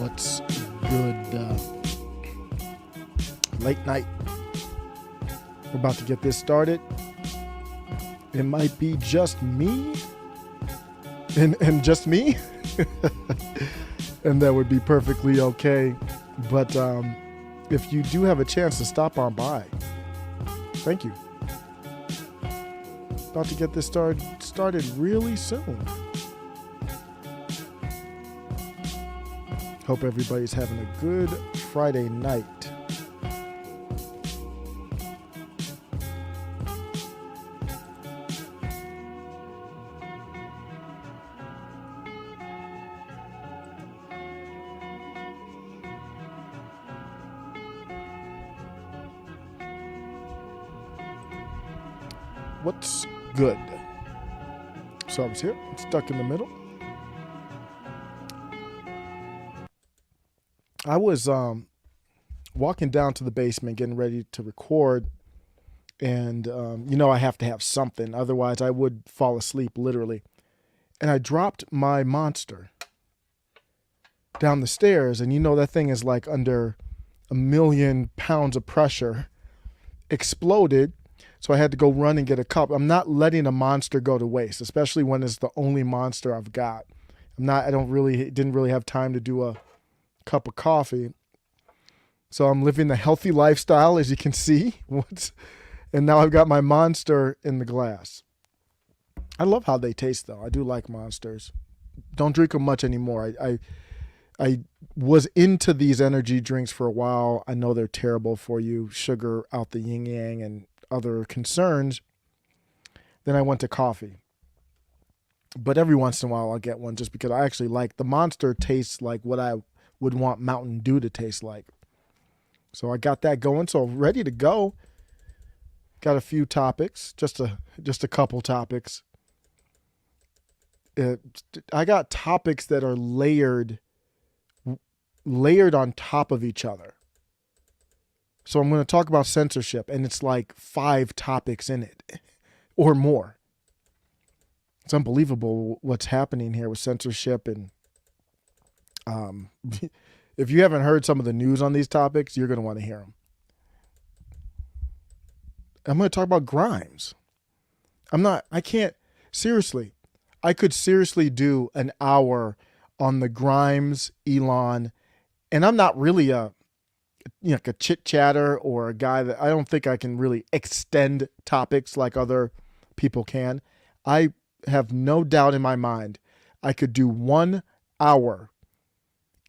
What's good? Late night. We're about to get this started. It might be just me. And just me. And that would be perfectly okay. But if you do have a chance to stop on by, thank you. About to get this started really soon. Hope everybody's having a good Friday night. What's good? So I was here, stuck in the middle. I was walking down to the basement, getting ready to record, and I have to have something, otherwise I would fall asleep literally. And I dropped my monster down the stairs, and that thing is like under 1,000,000 pounds of pressure. Exploded. So I had to go run and get a cup. I'm not letting a monster go to waste, especially when it's the only monster I've got. Didn't really have time to do a cup of coffee. So I'm living the healthy lifestyle, as you can see. And now I've got my monster in the glass. I love how they taste, though. I do like monsters. Don't drink them much anymore. I was into these energy drinks for a while. I know they're terrible for you. Sugar out the yin yang and other concerns. Then I went to coffee. But every once in a while I'll get one just because I actually like the monster. Tastes like what I would want Mountain Dew to taste like. So I got that going. So ready to go. Got a few topics, just a couple topics. I got topics that are layered on top of each other. So I'm going to talk about censorship, and it's like 5 topics in it or more. It's unbelievable what's happening here with censorship. And if you haven't heard some of the news on these topics, you're going to want to hear them. I'm going to talk about Grimes. I could seriously do an hour on the Grimes, Elon, and I'm not really like a chit chatter or a guy that I don't think I can really extend topics like other people can. I have no doubt in my mind I could do 1 hour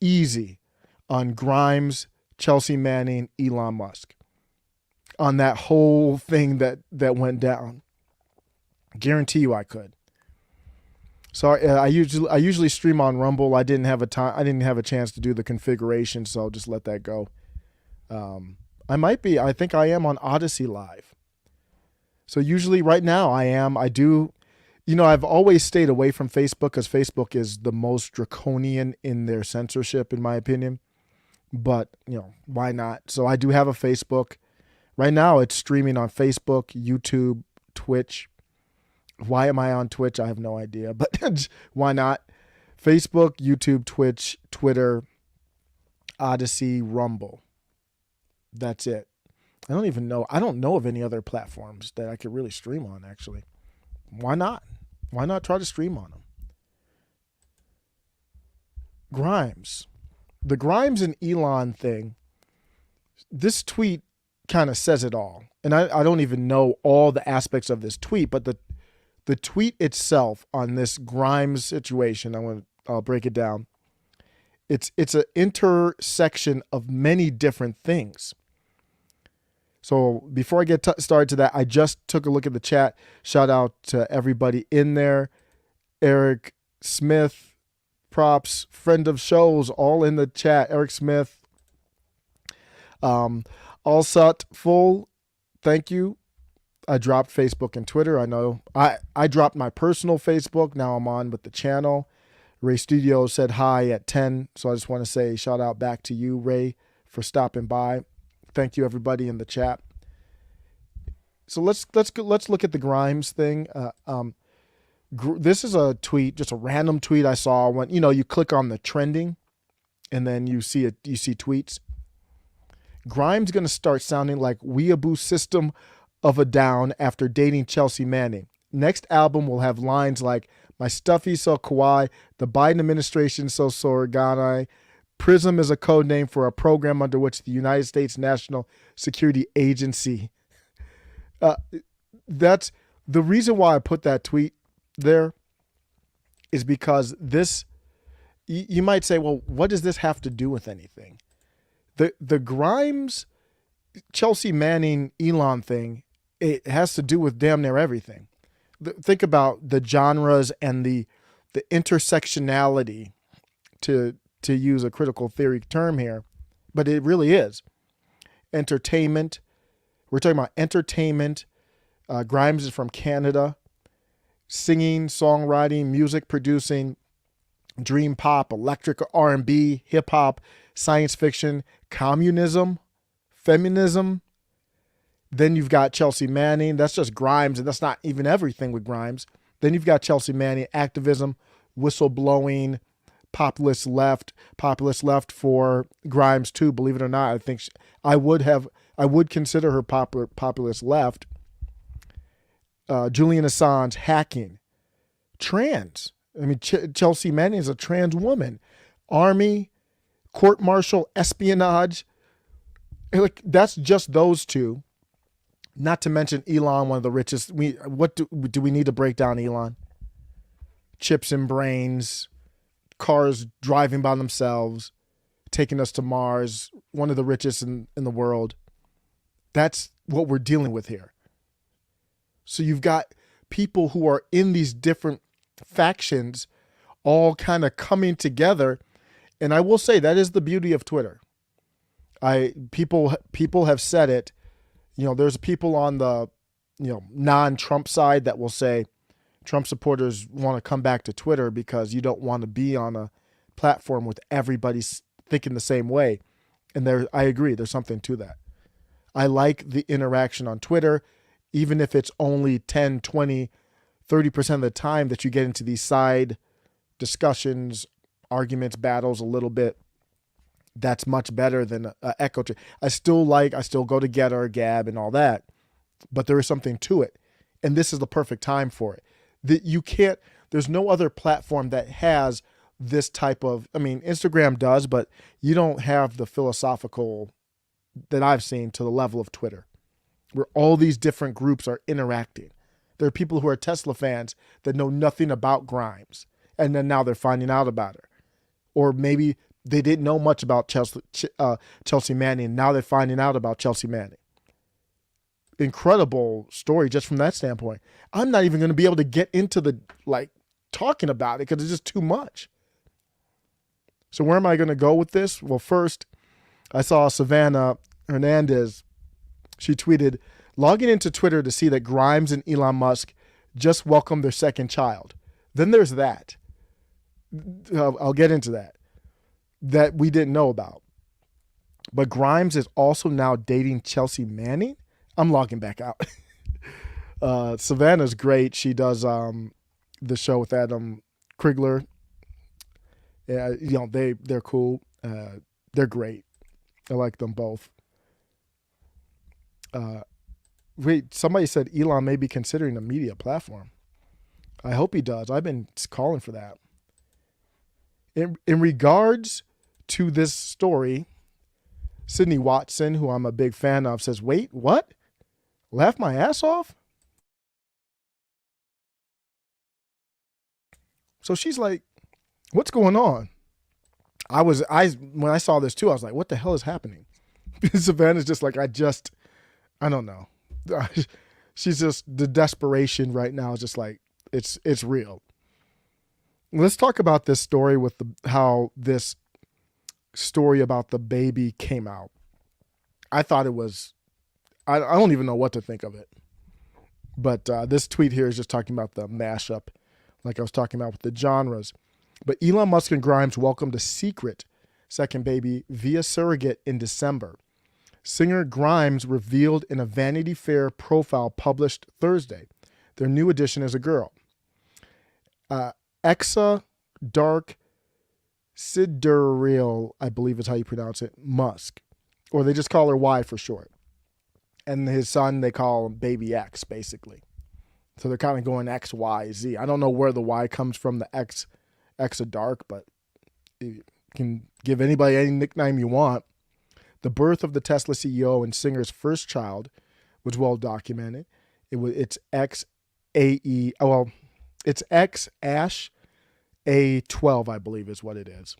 easy on Grimes, Chelsea Manning, Elon Musk, on that whole thing that went down. Guarantee you I could. So I usually stream on Rumble. I didn't have a chance to do the configuration, so I'll just let that go. I think I am on Odyssey Live. So usually right now I've always stayed away from Facebook because Facebook is the most draconian in their censorship, in my opinion. But, why not? So I do have a Facebook. Right now it's streaming on Facebook, YouTube, Twitch. Why am I on Twitch? I have no idea, but why not? Facebook, YouTube, Twitch, Twitter, Odyssey, Rumble. That's it. I don't know of any other platforms that I could really stream on, actually. Why not? Why not try to stream on them? Grimes. The Grimes and Elon thing, this tweet kind of says it all. And I don't even know all the aspects of this tweet, but the tweet itself on this Grimes situation, I'll break it down. It's an intersection of many different things. So before I get started to that, I just took a look at the chat. Shout out to everybody in there. Eric Smith, props, friend of shows, all in the chat. Eric Smith, Allsut Full, thank you. I dropped Facebook and Twitter. I know I dropped my personal Facebook. Now I'm on with the channel. Ray Studio said hi at 10. So I just want to say shout out back to you, Ray, for stopping by. Thank you, everybody in the chat. So let's look at the Grimes thing. This is a tweet, just a random tweet I saw when you click on the trending, and then you see tweets. Grimes going to start sounding like Weeaboo System of a Down after dating Chelsea Manning. Next album will have lines like, my stuffy so kawaii, the Biden administration so sorgani, PRISM is a code name for a program under which the United States National Security Agency. That's the reason why I put that tweet there, is because this, you might say, well, what does this have to do with anything? The Grimes, Chelsea Manning, Elon thing, it has to do with damn near everything. Think about the genres and the intersectionality, to use a critical theory term here, but it really is. Entertainment. We're talking about entertainment. Grimes is from Canada. Singing, songwriting, music producing, dream pop, electric R&B, hip hop, science fiction, communism, feminism. Then you've got Chelsea Manning. That's just Grimes, and that's not even everything with Grimes. Then you've got Chelsea Manning, activism, whistleblowing, populist left for Grimes too. Believe it or not, I think I would consider her populist left. Julian Assange, hacking, trans. I mean, Chelsea Manning is a trans woman. Army, court martial, espionage. Like, that's just those two. Not to mention Elon, one of the richest. What do we need to break down Elon? Chips and brains, cars driving by themselves, taking us to Mars, one of the richest in the world. That's what we're dealing with here. So you've got people who are in these different factions all kind of coming together. And I will say that is the beauty of Twitter. People have said it. You know, there's people on the, non-Trump side that will say Trump supporters want to come back to Twitter because you don't want to be on a platform with everybody thinking the same way. And I agree, there's something to that. I like the interaction on Twitter, even if it's only 10, 20, 30% of the time that you get into these side discussions, arguments, battles a little bit. That's much better than an echo chamber. I still go to Getter, Gab, and all that, but there is something to it. And this is the perfect time for it. There's no other platform that has this type of, Instagram does, but you don't have the philosophical that I've seen to the level of Twitter, where all these different groups are interacting. There are people who are Tesla fans that know nothing about Grimes, and then now they're finding out about her. Or maybe they didn't know much about Chelsea Manning. Now they're finding out about Chelsea Manning. Incredible story just from that standpoint. I'm not even going to be able to get into talking about it because it's just too much. So where am I going to go with this? Well, first, I saw Savannah Hernandez. She tweeted, logging into Twitter to see that Grimes and Elon Musk just welcomed their second child. Then there's that. I'll get into that we didn't know about. But Grimes is also now dating Chelsea Manning. I'm logging back out. Savannah's great. She does the show with Adam Krigler. Yeah, they're cool. They're great. I like them both. Wait, somebody said Elon may be considering a media platform. I hope he does. I've been calling for that. In regards to this story, Sydney Watson, who I'm a big fan of, says, wait, what? Laugh my ass off? So she's like, what's going on? When I saw this too, I was like, what the hell is happening? Savannah's just like, I don't know. She's just, the desperation right now is just like, it's real. Let's talk about this story with how this story about the baby came out. I thought it was, I don't even know what to think of it. But this tweet here is just talking about the mashup, like I was talking about with the genres. But Elon Musk and Grimes welcomed a secret second baby via surrogate in December. Singer Grimes revealed in a Vanity Fair profile published Thursday. Their new addition is a girl. Exa Dark Sidereal, I believe is how you pronounce it, Musk. Or they just call her Y for short. And his son, they call him Baby X, basically. So they're kind of going X, Y, Z. I don't know where the Y comes from, the X of dark, but you can give anybody any nickname you want. The birth of the Tesla CEO and singer's first child was well documented. It's XAE, well, it's X Ash A12, I believe is what it is.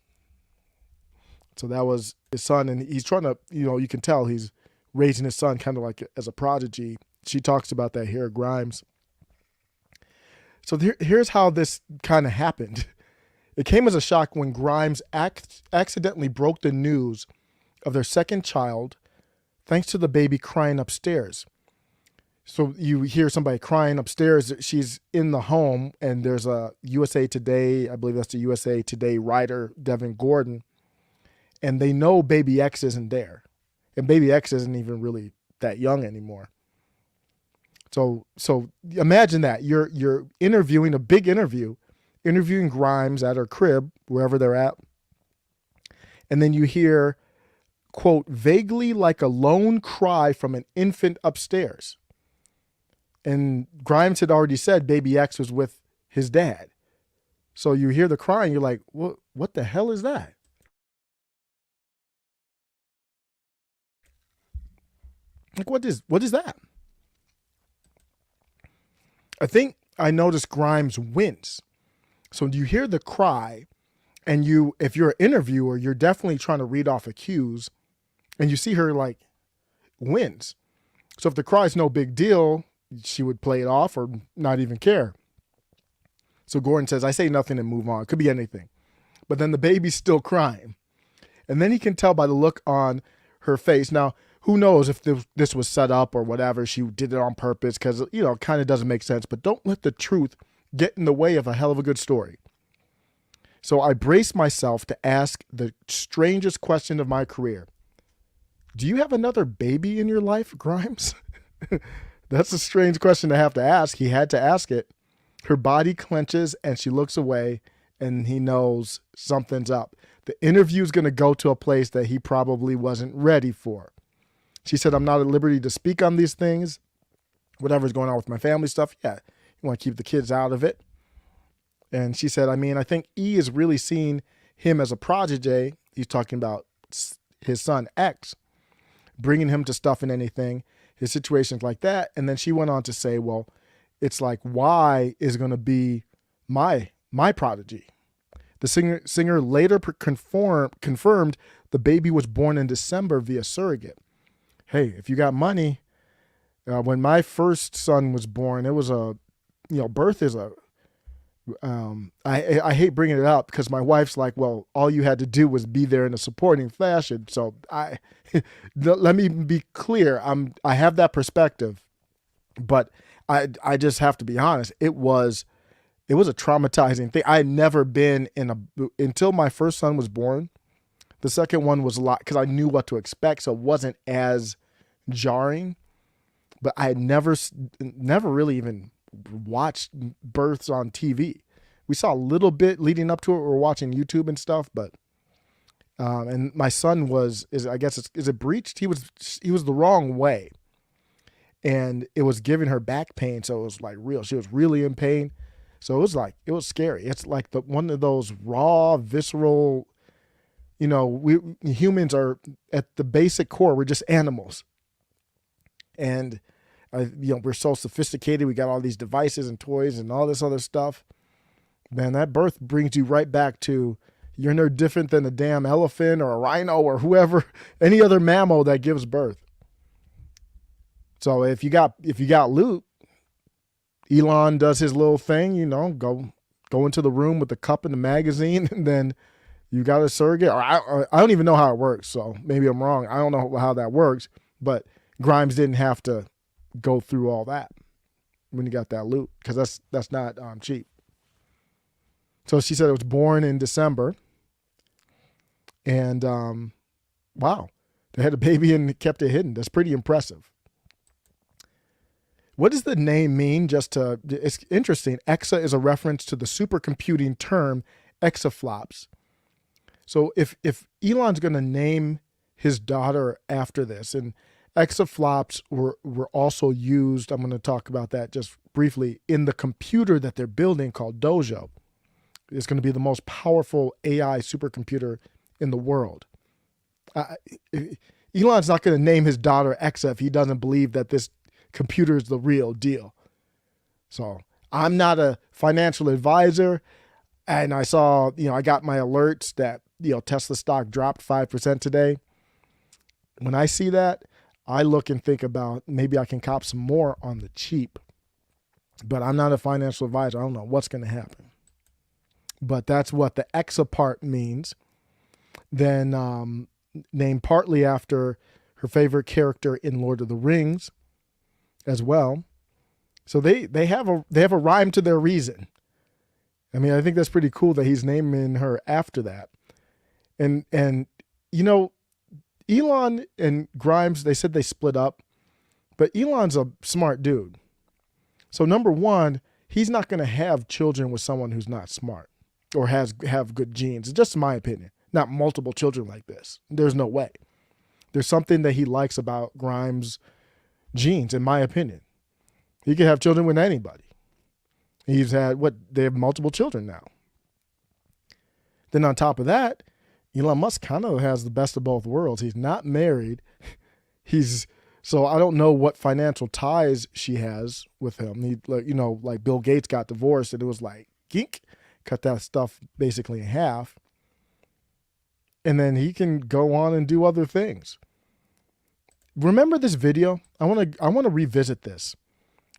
So that was his son, and he's trying to, you can tell he's raising his son kind of like as a prodigy. She talks about that here, Grimes. So here's how this kind of happened. It came as a shock when Grimes accidentally broke the news of their second child thanks to the baby crying upstairs. So you hear somebody crying upstairs. She's in the home, and there's a USA Today, I believe that's the USA Today writer, Devin Gordon, and they know Baby X isn't there. And Baby X isn't even really that young anymore. So imagine that. You're interviewing a big interview, interviewing Grimes at her crib, wherever they're at, and then you hear, quote, vaguely like a lone cry from an infant upstairs. And Grimes had already said Baby X was with his dad. So you hear the crying, you're like, what the hell is that? Like, what is that? I think I noticed Grimes wince. So you hear the cry, and if you're an interviewer, you're definitely trying to read off of cues, and you see her like wince. So if the cry is no big deal, she would play it off or not even care. So Gordon says, I say nothing and move on. It could be anything. But then the baby's still crying. And then he can tell by the look on her face. Now, who knows if this was set up or whatever. She did it on purpose because, it kind of doesn't make sense. But don't let the truth get in the way of a hell of a good story. So I braced myself to ask the strangest question of my career. Do you have another baby in your life, Grimes? That's a strange question to have to ask. He had to ask it. Her body clenches and she looks away, and he knows something's up. The interview is going to go to a place that he probably wasn't ready for. She said, I'm not at liberty to speak on these things. Whatever's going on with my family stuff, yeah, you want to keep the kids out of it. And she said, I think E is really seeing him as a protege. He's talking about his son X, bringing him to stuff and anything, his situations like that. And then she went on to say, well, it's like Y is going to be my prodigy. The singer later confirmed the baby was born in December via surrogate. Hey, if you got money, when my first son was born, it was birth is I hate bringing it up because my wife's like, well, all you had to do was be there in a supporting fashion. So let me be clear. I have that perspective, but I just have to be honest. It was a traumatizing thing. I had never been until my first son was born. The second one was a lot because I knew what to expect. So it wasn't as jarring, but I had never really even watched births on TV. We saw a little bit leading up to it. We were watching YouTube and stuff, but and my son is it breached? He was the wrong way, and it was giving her back pain. So it was like real. She was really in pain. So it was scary. It's like one of those raw, visceral. We humans are at the basic core. We're just animals, and we're so sophisticated. We got all these devices and toys and all this other stuff. Man, that birth brings you right back to you're no different than a damn elephant or a rhino or whoever, any other mammal that gives birth. So if you got loot, Elon does his little thing, go into the room with the cup and the magazine, and then you got a surrogate. Or I don't even know how it works, so maybe I'm wrong. I don't know how that works, but Grimes didn't have to go through all that when you got that loot, because that's not cheap. So she said it was born in December, and wow, they had a baby and kept it hidden. That's pretty impressive. What does the name mean? It's interesting. Exa is a reference to the supercomputing term exaflops, So if Elon's going to name his daughter after this, and exaflops were also used, I'm going to talk about that just briefly, in the computer that they're building called Dojo. It's going to be the most powerful AI supercomputer in the world. Elon's not going to name his daughter Exa if he doesn't believe that this computer is the real deal. So I'm not a financial advisor, and I saw, I got my alerts that, Tesla stock dropped 5% today. When I see that, I look and think about maybe I can cop some more on the cheap. But I'm not a financial advisor. I don't know what's going to happen. But that's what the Exa part means. Then named partly after her favorite character in Lord of the Rings as well. So they have a rhyme to their reason. I mean, I think that's pretty cool that he's naming her after that. And Elon and Grimes, they said they split up, but Elon's a smart dude. So number one, he's not going to have children with someone who's not smart or have good genes. It's just my opinion. Not multiple children like this. There's no way. There's something that he likes about Grimes' genes, in my opinion. He could have children with anybody. They have multiple children now. Then on top of that, Elon Musk kind of has the best of both worlds. He's not married. So I don't know what financial ties she has with him. Like Bill Gates got divorced and it was like, gink, cut that stuff basically in half. And then he can go on and do other things. Remember this video? I want to revisit this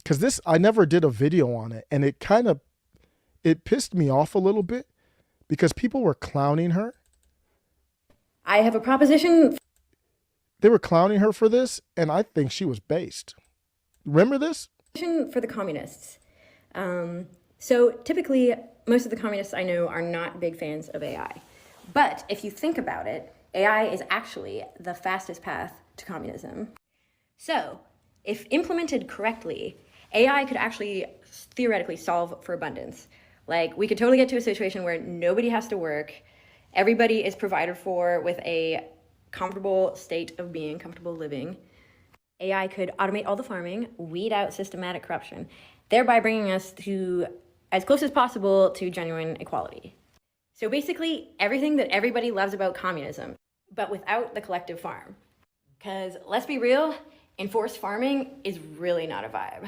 because I never did a video on it, and it pissed me off a little bit because people were clowning her. I have a proposition. They were clowning her for this, and I think she was based. Remember this? For the communists. So typically, most of the communists I know are not big fans of AI. But if you think about it, AI is actually the fastest path to communism. So if implemented correctly, AI could actually theoretically solve for abundance. Like, we could totally get to a situation where nobody has to work, everybody is provided for with a comfortable state of being, comfortable living. AI could automate all the farming, weed out systematic corruption, thereby bringing us to as close as possible to genuine equality. So basically, everything that everybody loves about communism, but without the collective farm. Because let's be real, enforced farming is really not a vibe.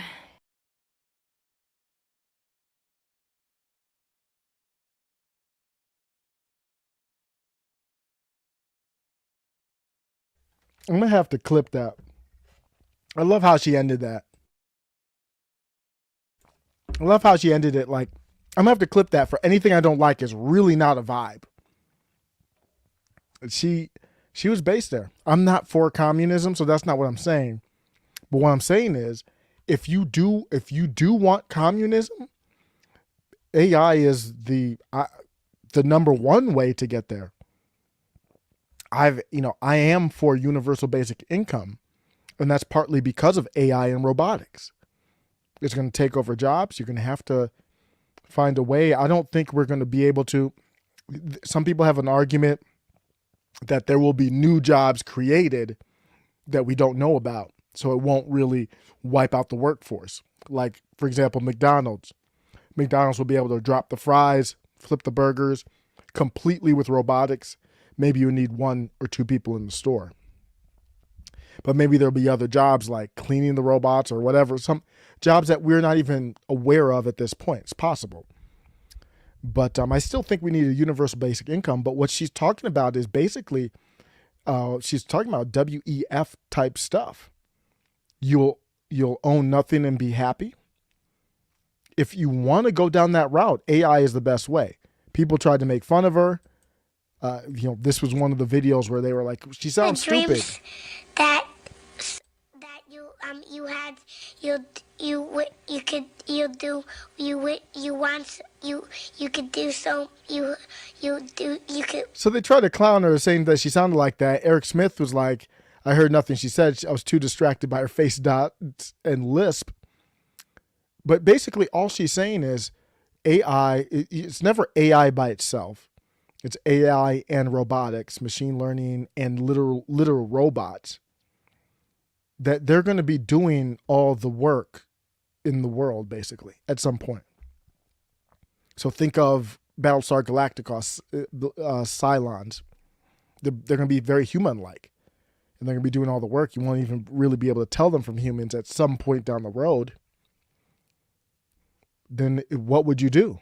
I'm going to have to clip that. I love how she ended that. I love how she ended it like, I'm going to have to clip that for anything I don't like is really not a vibe. She was based there. I'm not for communism, so that's not what I'm saying. But what I'm saying is, if you do want communism, AI is the number one way to get there. I am for universal basic income, and that's partly because of AI and robotics. It's going to take over jobs. You're going to have to find a way. I don't think we're going to be able to. Some people have an argument that there will be new jobs created that we don't know about, so it won't really wipe out the workforce. Like, for example, McDonald's. McDonald's will be able to drop the fries, flip the burgers completely with robotics. Maybe you need 1 or 2 people in the store. But maybe there'll be other jobs like cleaning the robots or whatever, some jobs that we're not even aware of at this point. It's possible. But I still think we need a universal basic income. But what she's talking about is basically, she's talking about WEF type stuff. You'll own nothing and be happy. If you want to go down that route, AI is the best way. People tried to make fun of her. This was one of the videos where they were like, she sounds stupid. That So they tried to clown her, saying that she sounded like that. Eric Smith was like, I heard nothing she said. I was too distracted by her face dots and lisp. But basically all she's saying is AI, it's never AI by itself. It's AI and robotics, machine learning, and literal robots that they're going to be doing all the work in the world, basically, at some point. So think of Battlestar Galactica, Cylons. They're going to be very human-like, and they're going to be doing all the work. You won't even really be able to tell them from humans at some point down the road. Then what would you do?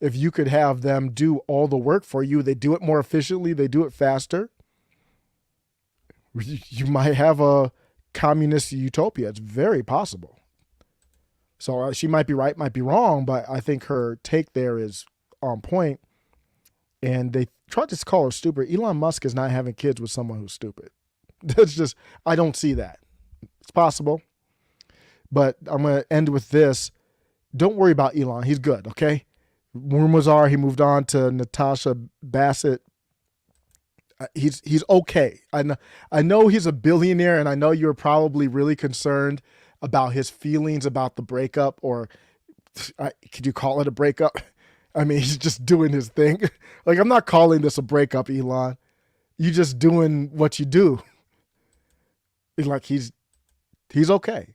If you could have them do all the work for you, they do it more efficiently, they do it faster, you might have a communist utopia. It's very possible. So she might be right, might be wrong, but I think her take there is on point. And they tried to call her stupid. Elon Musk is not having kids with someone who's stupid. That's just, I don't see that. It's possible. But I'm going to end with this. Don't worry about Elon. He's good, okay? Rumors are he moved on to Natasha Bassett. He's okay. I know he's a billionaire, and I know you're probably really concerned about his feelings about the breakup, or could you call it a breakup? I mean, he's just doing his thing. Like, I'm not calling this a breakup, Elon. You just doing what you do. Like, he's okay.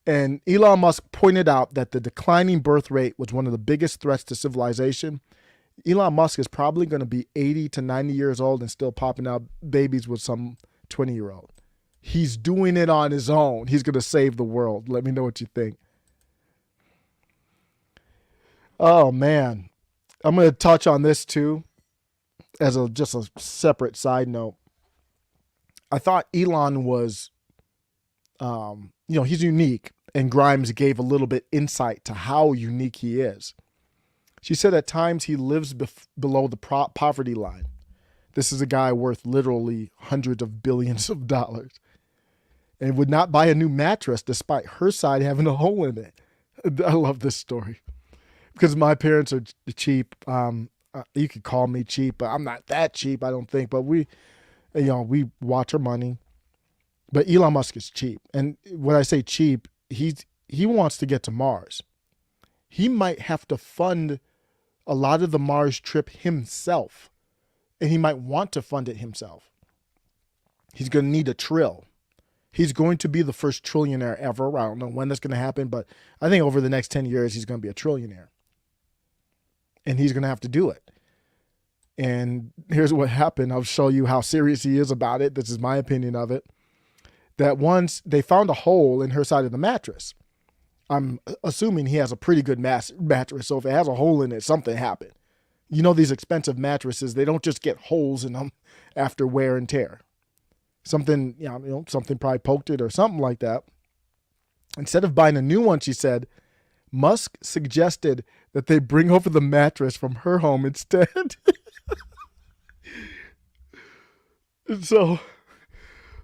And Elon Musk pointed out that the declining birth rate was one of the biggest threats to civilization. Elon Musk is probably going to be 80 to 90 years old and still popping out babies with some 20-year-old. He's doing it on his own. He's going to save the world. Let me know what you think. Oh, man. I'm going to touch on this too as just a separate side note. I thought Elon was, he's unique, and Grimes gave a little bit insight to how unique he is. She said at times he lives below the poverty line. This is a guy worth literally hundreds of billions of dollars, and would not buy a new mattress despite her side having a hole in it. I love this story because my parents are cheap. You could call me cheap, but I'm not that cheap, I don't think. But we watch our money. But Elon Musk is cheap. And when I say cheap, he wants to get to Mars. He might have to fund a lot of the Mars trip himself. And he might want to fund it himself. He's going to need a trill. He's going to be the first trillionaire ever. I don't know when that's going to happen, but I think over the next 10 years, he's going to be a trillionaire. And he's going to have to do it. And here's what happened. I'll show you how serious he is about it. This is my opinion of it. That once they found a hole in her side of the mattress. I'm assuming he has a pretty good mattress. So if it has a hole in it, something happened. You know, these expensive mattresses, they don't just get holes in them after wear and tear. Something probably poked it or something like that. Instead of buying a new one, she said, Musk suggested that they bring over the mattress from her home instead.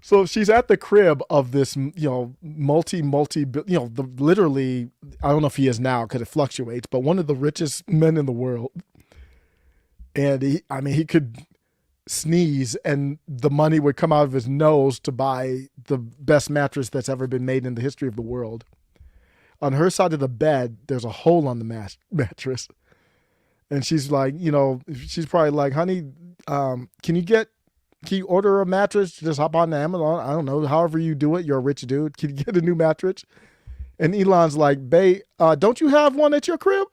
So she's at the crib of this, literally, I don't know if he is now because it fluctuates, but one of the richest men in the world. And he could sneeze and the money would come out of his nose to buy the best mattress that's ever been made in the history of the world. On her side of the bed, there's a hole on the mattress. And she's like, she's probably like, honey, can you order a mattress? Just hop on Amazon. I don't know. However you do it, you're a rich dude. Can you get a new mattress? And Elon's like, babe, don't you have one at your crib?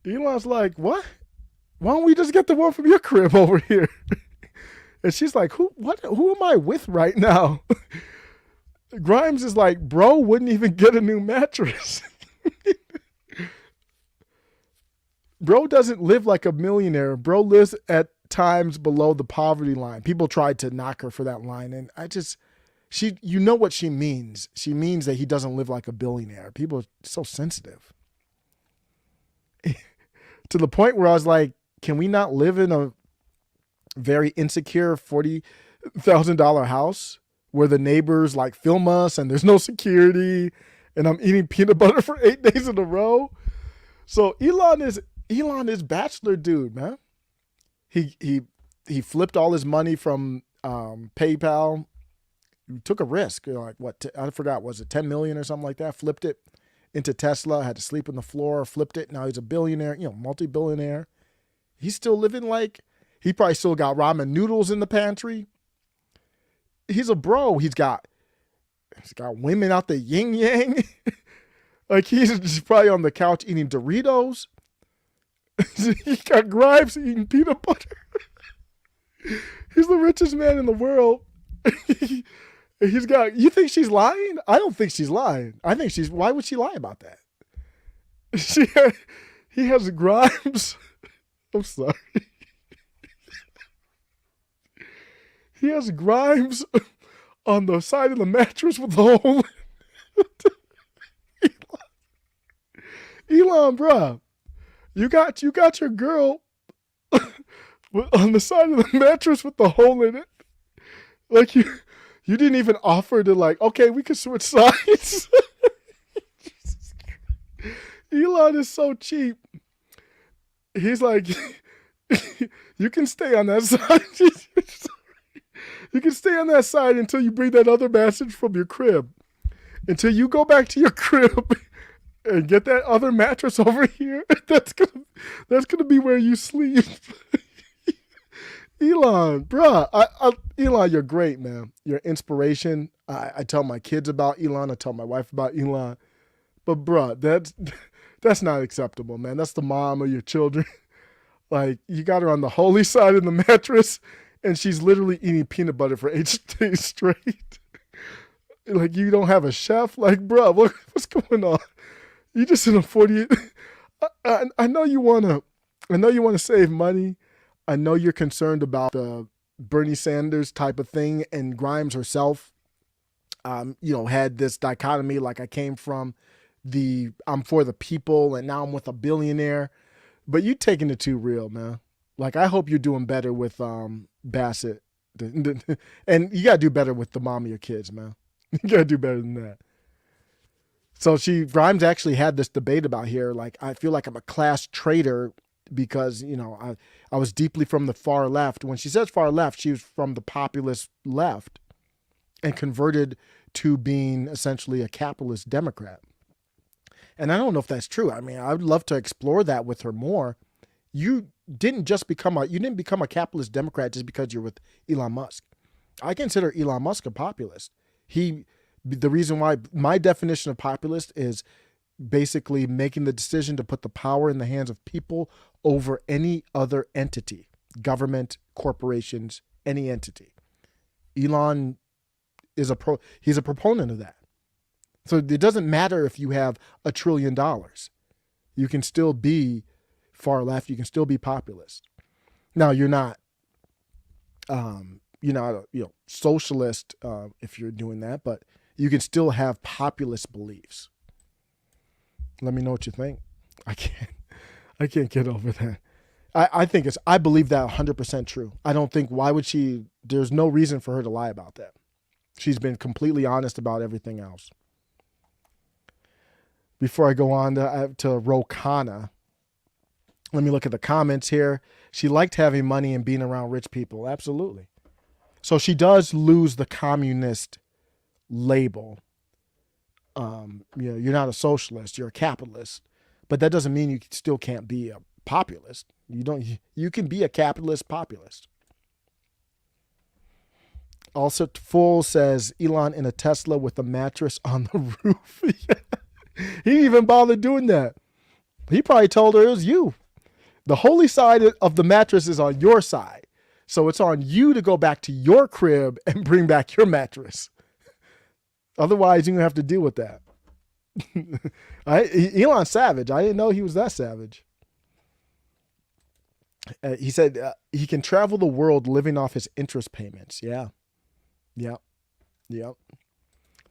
Elon's like, what? Why don't we just get the one from your crib over here? And she's like, who am I with right now? Grimes is like, bro wouldn't even get a new mattress. Bro doesn't live like a millionaire. Bro lives at times below the poverty line. People tried to knock her for that line. And you know what she means. She means that he doesn't live like a billionaire. People are so sensitive. To the point where I was like, can we not live in a very insecure $40,000 house where the neighbors like film us and there's no security and I'm eating peanut butter for 8 days in a row? So Elon is bachelor dude, man. He flipped all his money from PayPal took a risk. Like what? I forgot. Was it 10 million or something like that? Flipped it into Tesla. Had to sleep on the floor. Flipped it. Now he's a billionaire. Multi-billionaire. He's still living like he probably still got ramen noodles in the pantry. He's a bro. He's got women out the yin yang. Like he's just probably on the couch eating Doritos. He got Grimes eating peanut butter. He's the richest man in the world. He's got. You think she's lying? I don't think she's lying. I think she's. Why would she lie about that? He has Grimes. I'm sorry. He has Grimes on the side of the mattress with the hole. Elon, bruh, you got your girl on the side of the mattress with the hole in it. Like you didn't even offer to like, okay, we could switch sides. Elon is so cheap. He's like, you can stay on that side. You can stay on that side until you bring that other message from your crib. Until you go back to your crib and get that other mattress over here. That's gonna be where you sleep. Elon, bruh. Elon, you're great, man. You're inspiration. I tell my kids about Elon. I tell my wife about Elon. But bruh, that's not acceptable, man. That's the mom of your children. Like, you got her on the holy side of the mattress, and she's literally eating peanut butter for 8 days straight. Like, you don't have a chef? Like, bruh, what's going on? You just in a 48. I know you want to save money. I know you're concerned about the Bernie Sanders type of thing, and Grimes herself, had this dichotomy. Like, I came from I'm for the people, and now I'm with a billionaire. But you taking it too real, man. Like, I hope you're doing better with Bassett, and you gotta do better with the mom of your kids, man. You gotta do better than that. So Grimes actually had this debate about here. Like, I feel like I'm a class traitor because, I was deeply from the far left. When she says far left, she was from the populist left and converted to being essentially a capitalist Democrat. And I don't know if that's true. I mean, I would love to explore that with her more. You didn't become a capitalist Democrat just because you're with Elon Musk. I consider Elon Musk a populist. The reason why my definition of populist is basically making the decision to put the power in the hands of people over any other entity, government, corporations, any entity. Elon he's a proponent of that. So it doesn't matter if you have $1 trillion. You can still be far left. You can still be populist. Now, you're not socialist if you're doing that, but you can still have populist beliefs. Let me know what you think. I can't get over that. I believe that 100% true. I don't think, there's no reason for her to lie about that. She's been completely honest about everything else. Before I go on to Khanna, let me look at the comments here. She liked having money and being around rich people. Absolutely. So she does lose the communist label. You're not a socialist, you're a capitalist. But that doesn't mean you still can't be a populist. You can be a capitalist populist. Also, Full says Elon in a Tesla with a mattress on the roof. He didn't even bother doing that. He probably told her it was you. The holy side of the mattress is on your side. So it's on you to go back to your crib and bring back your mattress. Otherwise, you're going to have to deal with that. Elon's savage. I didn't know he was that savage. He said he can travel the world living off his interest payments. Yeah.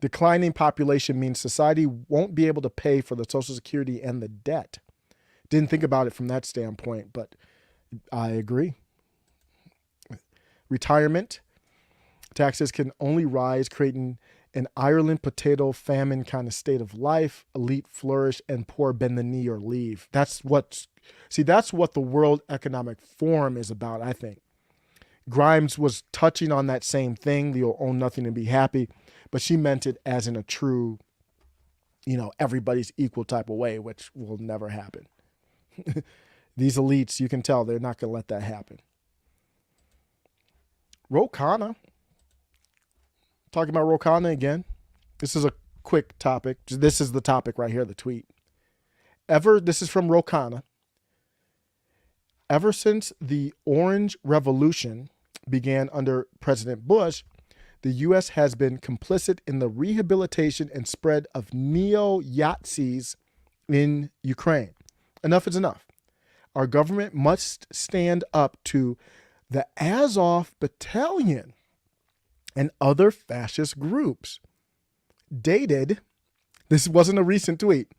Declining population means society won't be able to pay for the Social Security and the debt. Didn't think about it from that standpoint, but I agree. Retirement taxes can only rise, creating an Ireland potato famine kind of state of life. Elite flourish and poor bend the knee or leave. That's what the World Economic Forum is about, I think. Grimes was touching on that same thing, the own nothing and be happy, but she meant it as in a true, everybody's equal type of way, which will never happen. These elites, you can tell they're not going to let that happen. Khanna. Talking about Khanna again. This is a quick topic. This is the topic right here, the tweet. This is from Khanna. Ever since the Orange Revolution began under President Bush, the U.S. has been complicit in the rehabilitation and spread of neo-Nazis in Ukraine. Enough is enough. Our government must stand up to the Azov Battalion and other fascist groups. Dated, this wasn't a recent tweet,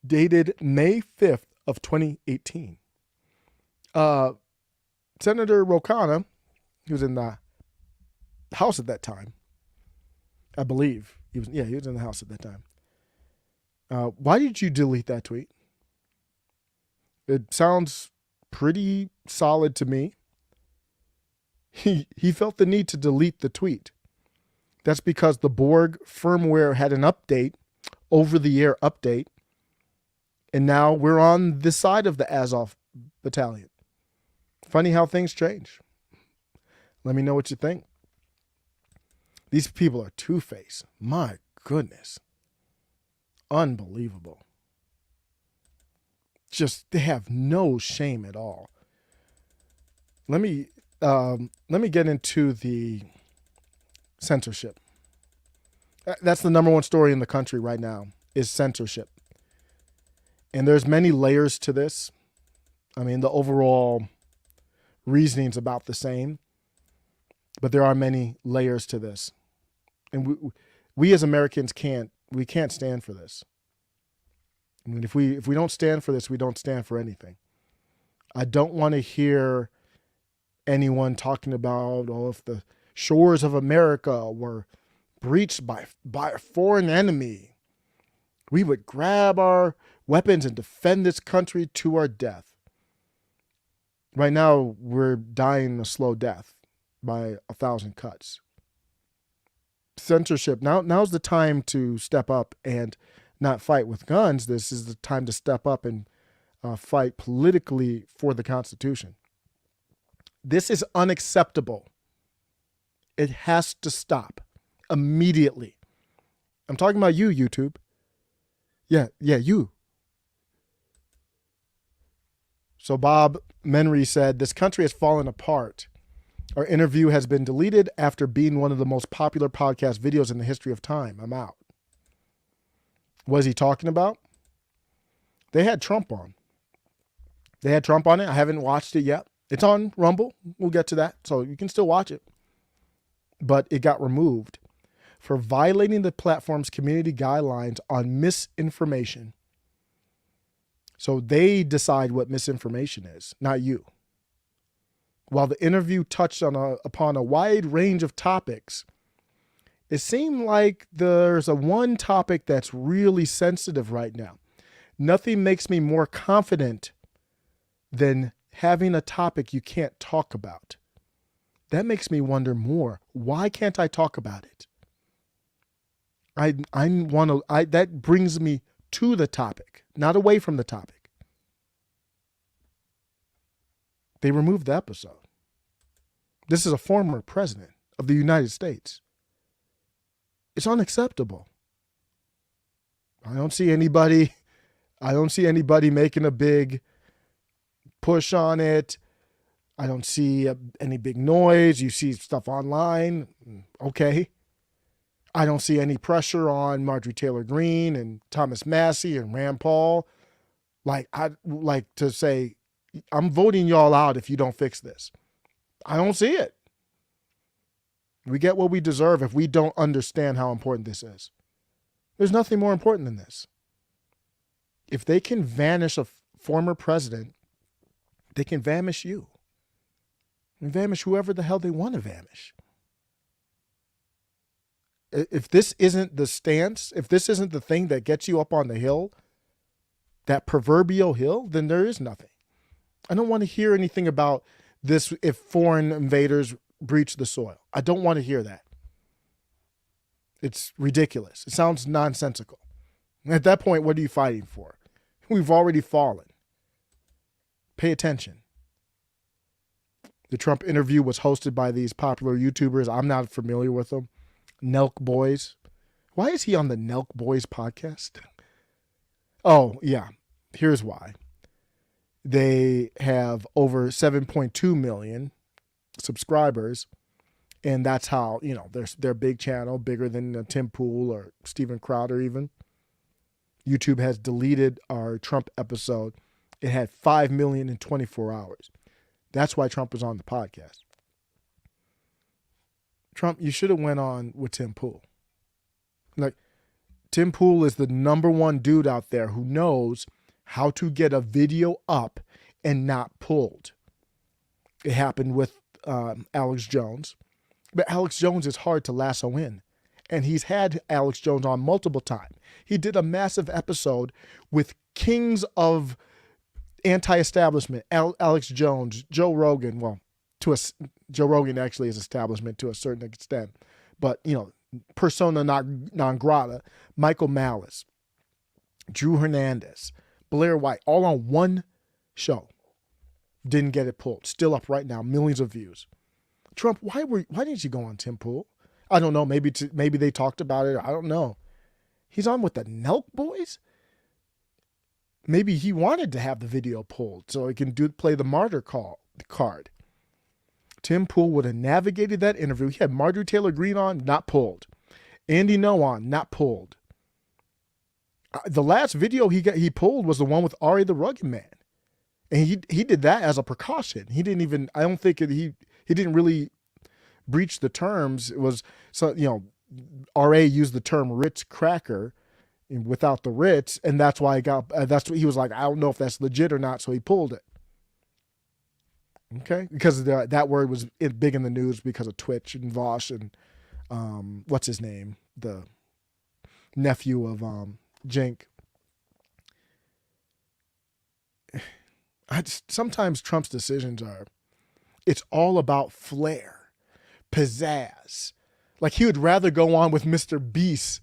dated May 5th of 2018. Senator Khanna, he was in the House at that time, I believe. He was in the House at that time. Why did you delete that tweet? It sounds pretty solid to me. He felt the need to delete the tweet. That's because the Borg firmware had an update, over-the-air update, and now we're on this side of the Azov Battalion. Funny how things change. Let me know what you think. These people are two-faced. My goodness. Unbelievable. They have no shame at all. Let me get into the censorship. That's the number one story in the country right now, is censorship. And there's many layers to this. I mean, the overall reasoning's about the same, but there are many layers to this. And we as Americans can't stand for this. I mean, if we don't stand for this, we don't stand for anything. I don't want to hear anyone talking about, if the shores of America were breached by a foreign enemy, we would grab our weapons and defend this country to our death. Right now, we're dying a slow death by 1,000 cuts. Censorship. Now's the time to step up and not fight with guns. This is the time to step up and fight politically for the Constitution. This is unacceptable. It has to stop immediately. I'm talking about you, YouTube. Yeah, you. So Bob Menry said, this country has fallen apart. Our interview has been deleted after being one of the most popular podcast videos in the history of time. I'm out. What is he talking about? They had Trump on. They had Trump on it. I haven't watched it yet. It's on Rumble. We'll get to that. So you can still watch it. But it got removed for violating the platform's community guidelines on misinformation. So they decide what misinformation is, not you. While the interview touched upon a wide range of topics, it seemed like there's one topic that's really sensitive right now. Nothing makes me more confident than having a topic you can't talk about. That makes me wonder more. Why can't I talk about it? That brings me to the topic, not away from the topic. They removed the episode. This is a former president of the United States. It's unacceptable. I don't see anybody making a big push on it. I don't see any big noise. You see stuff online. Okay. I don't see any pressure on Marjorie Taylor Greene and Thomas Massey and Rand Paul. I'd like to say, I'm voting y'all out if you don't fix this. I don't see it. We get what we deserve if we don't understand how important this is. There's nothing more important than this. If they can vanish a former president, they can vanish you. And vanish whoever the hell they want to vanish. If this isn't the stance, if this isn't the thing that gets you up on the hill, that proverbial hill, then there is nothing. I don't want to hear anything about this if foreign invaders breach the soil. I don't want to hear that. It's ridiculous. It sounds nonsensical. At that point, what are you fighting for? We've already fallen. Pay attention. The Trump interview was hosted by these popular YouTubers. I'm not familiar with them. NELK Boys. Why is he on the NELK Boys podcast? Oh, yeah. Here's why. They have over 7.2 million subscribers. And that's how, you know, their big channel, bigger than Tim Pool or Steven Crowder even. YouTube has deleted our Trump episode. It had 5 million in 24 hours. That's why Trump was on the podcast. Trump, you should have went on with Tim Pool. Like, Tim Pool is the number one dude out there who knows how to get a video up and not pulled. It happened with Alex Jones. But Alex Jones is hard to lasso in. And he's had Alex Jones on multiple times. He did a massive episode with kings of anti-establishment, Alex Jones, Joe Rogan. Well, Joe Rogan actually is establishment to a certain extent. But, you know, persona non grata, Michael Malice, Drew Hernandez, Blair White, all on one show. Didn't get it pulled. Still up right now, millions of views. Trump, why didn't you go on Tim Pool? I don't know. Maybe they talked about it. I don't know. He's on with the NELK Boys. Maybe he wanted to have the video pulled so he can play the martyr card. Tim Pool would have navigated that interview. He had Marjorie Taylor Greene on, not pulled. Andy Ngo on, not pulled. The last video he pulled was the one with Ari the Rugged Man, and he did that as a precaution. He didn't even. I don't think he didn't really breach the terms. It was, so, you know, RA used the term Ritz cracker without the Ritz, and that's why that's what he was like, I don't know if that's legit or not, so he pulled it. Okay? Because that word was big in the news because of Twitch and Vosh and what's his name? The nephew of Jink. Sometimes Trump's decisions it's all about flair, pizzazz. Like, he would rather go on with Mr. Beast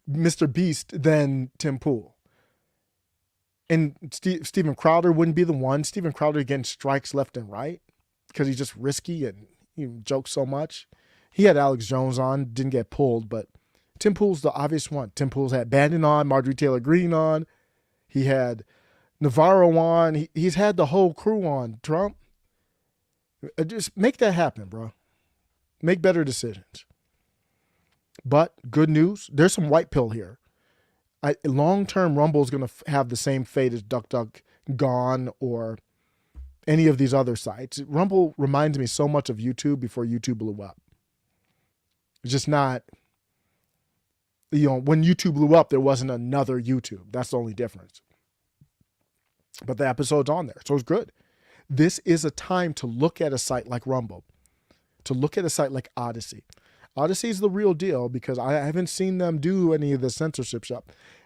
than Tim Pool. And Steven Crowder wouldn't be the one. Steven Crowder getting strikes left and right because he's just risky and he jokes so much. He had Alex Jones on, didn't get pulled, but Tim Pool's the obvious one. Tim Pool's had Bannon on, Marjorie Taylor Greene on. He had Navarro on. He's had the whole crew on. Trump, just make that happen, bro. Make better decisions. But good news, there's some white pill here. Long-term, Rumble is going to have the same fate as DuckDuck Gone or any of these other sites. Rumble reminds me so much of YouTube before YouTube blew up. It's just not, you know, when YouTube blew up, there wasn't another YouTube. That's the only difference. But the episode's on there, so it's good. This is a time to look at a site like Rumble, to look at a site like Odyssey. Odyssey is the real deal because I haven't seen them do any of the censorship stuff.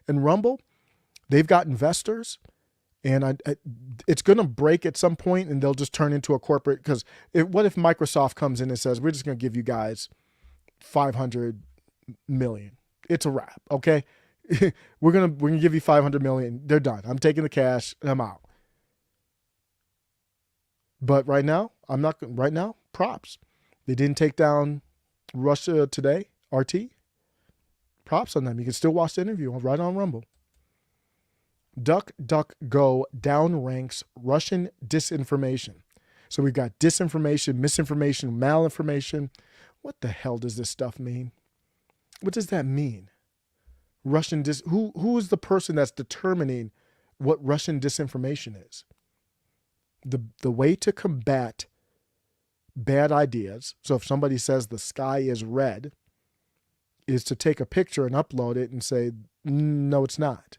And Rumble, they've got investors, and it's going to break at some point, and they'll just turn into a corporate. Because what if Microsoft comes in and says, we're just going to give you guys 500 million? It's a wrap, okay? we're gonna give you 500 million. They're done. I'm taking the cash and I'm out. But right now, props. They didn't take down Russia Today, RT. Props on them. You can still watch the interview right on Rumble. DuckDuckGo downranks Russian disinformation. So we've got disinformation, misinformation, malinformation. What the hell does this stuff mean? What does that mean? Who is the person that's determining what Russian disinformation is? The way to combat bad ideas, so if somebody says the sky is red, is to take a picture and upload it and say, no, it's not.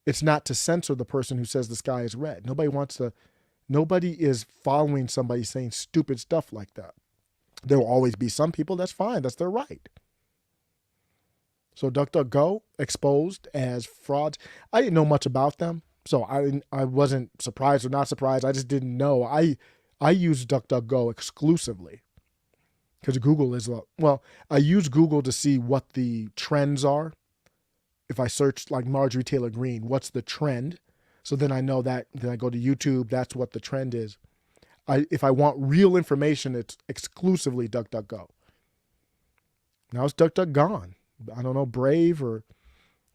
It's not to censor the person who says the sky is red. Nobody is following somebody saying stupid stuff like that. There will always be some people, that's fine, that's their right. So DuckDuckGo exposed as frauds. I didn't know much about them, so I wasn't surprised or not surprised. I just didn't know. I I use DuckDuckGo exclusively because Google is, well, I use Google to see what the trends are. If I search like Marjorie Taylor Greene, what's the trend? So then I know that, then I go to YouTube, that's what the trend is. If I want real information, it's exclusively DuckDuckGo. Now it's DuckDuck gone. I don't know, Brave, or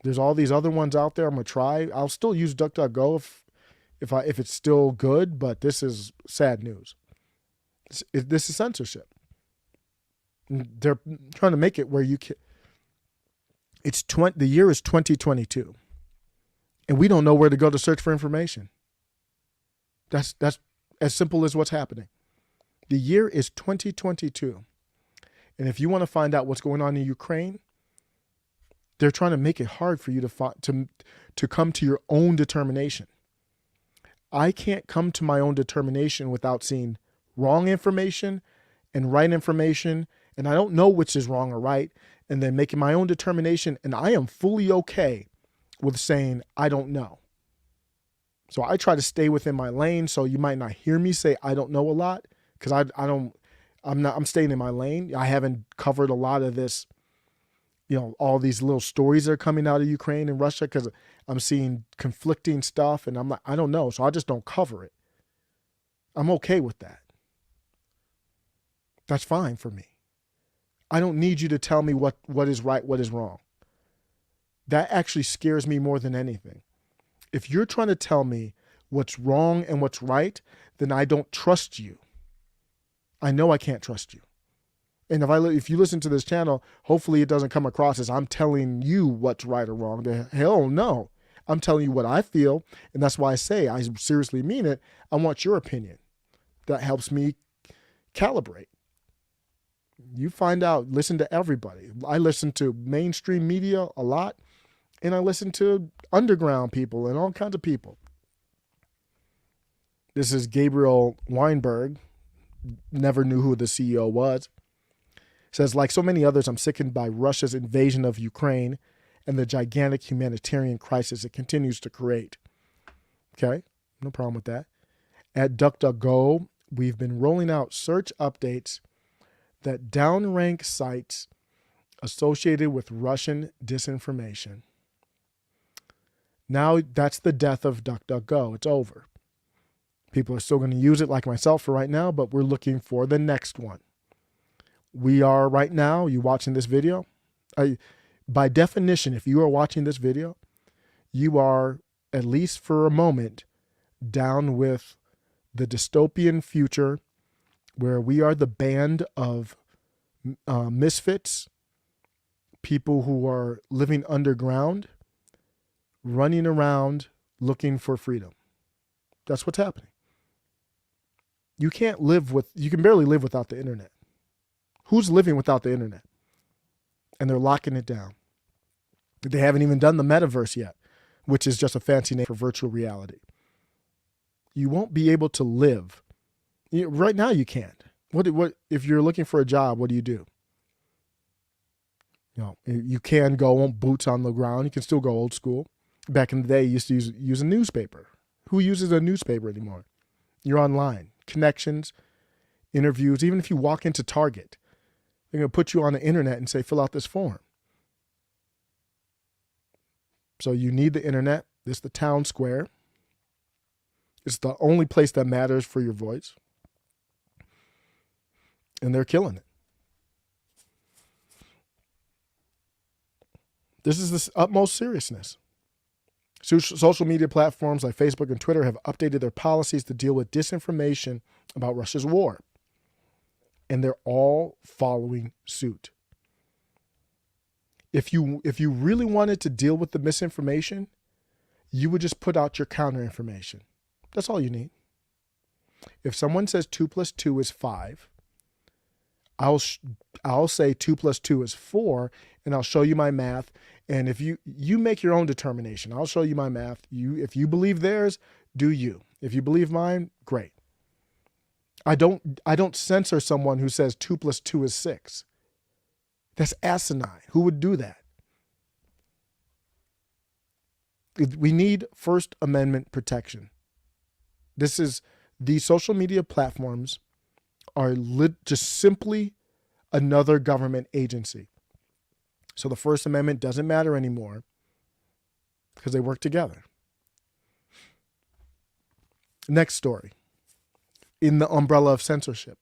there's all these other ones out there. I'm gonna try. I'll still use DuckDuckGo if it's still good, but this is sad news. This is censorship. They're trying to make it where you can. The year is 2022, and we don't know where to go to search for information. That's as simple as what's happening. The year is 2022. And if you want to find out what's going on in Ukraine, they're trying to make it hard for you to come to your own determination. I can't come to my own determination without seeing wrong information and right information, and I don't know which is wrong or right, and then making my own determination, and I am fully okay with saying I don't know. So I try to stay within my lane, so you might not hear me say I don't know a lot, because I'm staying in my lane. I haven't covered a lot of this, all these little stories that are coming out of Ukraine and Russia, because I'm seeing conflicting stuff, and I'm like, I don't know, so I just don't cover it. I'm okay with that. That's fine for me. I don't need you to tell me what is right, what is wrong. That actually scares me more than anything. If you're trying to tell me what's wrong and what's right, then I don't trust you. I know I can't trust you. And if you listen to this channel, hopefully it doesn't come across as I'm telling you what's right or wrong. The hell no. I'm telling you what I feel, and that's why I say I seriously mean it. I want your opinion. That helps me calibrate. You find out, listen to everybody. I listen to mainstream media a lot, and I listen to underground people and all kinds of people. This is Gabriel Weinberg. Never knew who the CEO was. Says, like so many others, I'm sickened by Russia's invasion of Ukraine and the gigantic humanitarian crisis it continues to create. Okay, no problem with that. At DuckDuckGo, we've been rolling out search updates that downrank sites associated with Russian disinformation. Now that's the death of DuckDuckGo. It's over. People are still going to use it like myself for right now, but we're looking for the next one. We are right now, you watching this video, by definition, if you are watching this video, you are, at least for a moment, down with the dystopian future where we are the band of misfits, people who are living underground, running around looking for freedom. That's what's happening. You can barely live without the internet. Who's living without the internet? And they're locking it down. They haven't even done the metaverse yet, which is just a fancy name for virtual reality. You won't be able to live. Right now you can't. What if you're looking for a job, what do? You can go on boots on the ground. You can still go old school. Back in the day, you used to use a newspaper. Who uses a newspaper anymore? You're online. Connections, interviews. Even if you walk into Target, they're going to put you on the internet and say, fill out this form. So you need the internet. It's the town square. It's the only place that matters for your voice. And they're killing it. This is the utmost seriousness. Social media platforms like Facebook and Twitter have updated their policies to deal with disinformation about Russia's war. And they're all following suit. If you really wanted to deal with the misinformation, you would just put out your counter information. That's all you need. If someone says 2 + 2 is 5, I'll say 2 + 2 is 4, and I'll show you my math. And if you make your own determination, I'll show you my math. If you believe theirs, do you. If you believe mine, great. I don't censor someone who says 2 + 2 is 6. That's asinine. Who would do that? We need First Amendment protection. This is These social media platforms are just simply another government agency. So the First Amendment doesn't matter anymore because they work together. Next story. In the umbrella of censorship.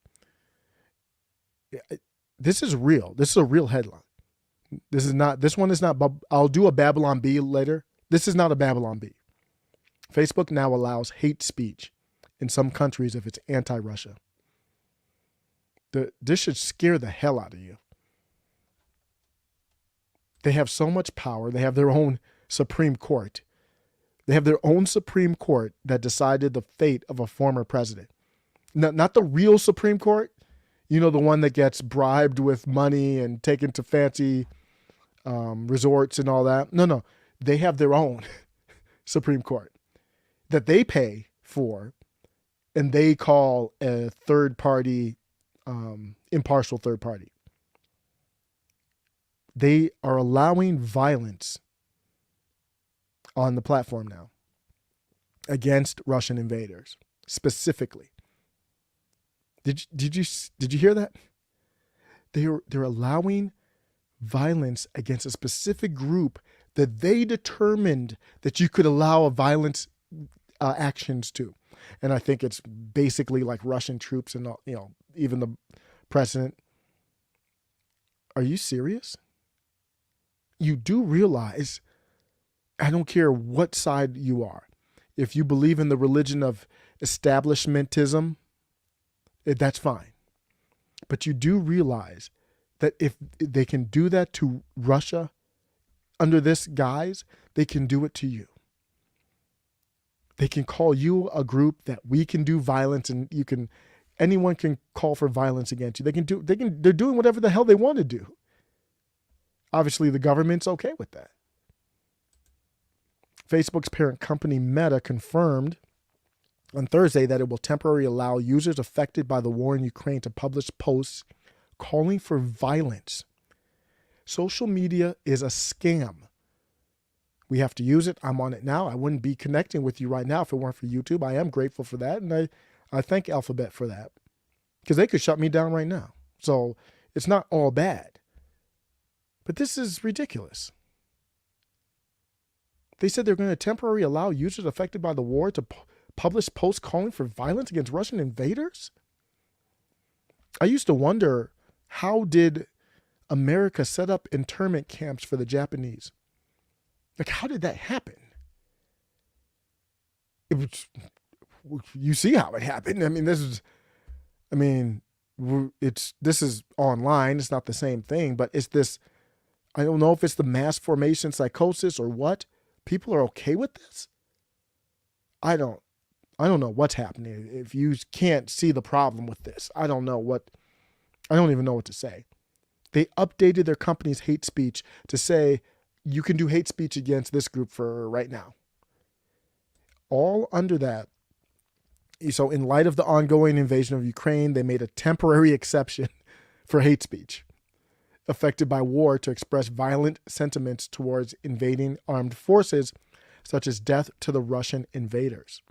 This is real. This is a real headline. This one is not, I'll do a Babylon Bee later. This is not a Babylon Bee. Facebook now allows hate speech in some countries if it's anti-Russia. This should scare the hell out of you. They have so much power. They have their own Supreme Court. They have their own Supreme Court that decided the fate of a former president. Not the real Supreme Court, the one that gets bribed with money and taken to fancy resorts and all that. No. They have their own Supreme Court that they pay for, and they call a third party, impartial third party. They are allowing violence on the platform now against Russian invaders specifically. Did you hear that? They're allowing violence against a specific group that they determined that you could allow violence actions to. And I think it's basically like Russian troops and even the president. Are you serious? You do realize, I don't care what side you are. If you believe in the religion of establishmentism, that's fine. But you do realize that if they can do that to Russia under this guise, they can do it to you. They can call you a group that we can do violence, and anyone can call for violence against you. They're doing whatever the hell they want to do. Obviously, the government's okay with that. Facebook's parent company Meta confirmed on Thursday that it will temporarily allow users affected by the war in Ukraine to publish posts calling for violence. Social media is a scam. We have to use it. I'm on it now. I wouldn't be connecting with you right now if it weren't for YouTube. I am grateful for that, and I thank Alphabet for that, because they could shut me down right now. So it's not all bad. But this is ridiculous. They said they're going to temporarily allow users affected by the war to publish posts calling for violence against Russian invaders? I used to wonder, how did America set up internment camps for the Japanese? Like, how did that happen? You see how it happened. I mean, this is online. It's not the same thing, but it's this, I don't know if it's the mass formation psychosis or what. People are okay with this? I don't know what's happening. If you can't see the problem with this, I don't even know what to say. They updated their company's hate speech to say you can do hate speech against this group for right now. All under that. So in light of the ongoing invasion of Ukraine, they made a temporary exception for hate speech affected by war to express violent sentiments towards invading armed forces, such as death to the Russian invaders.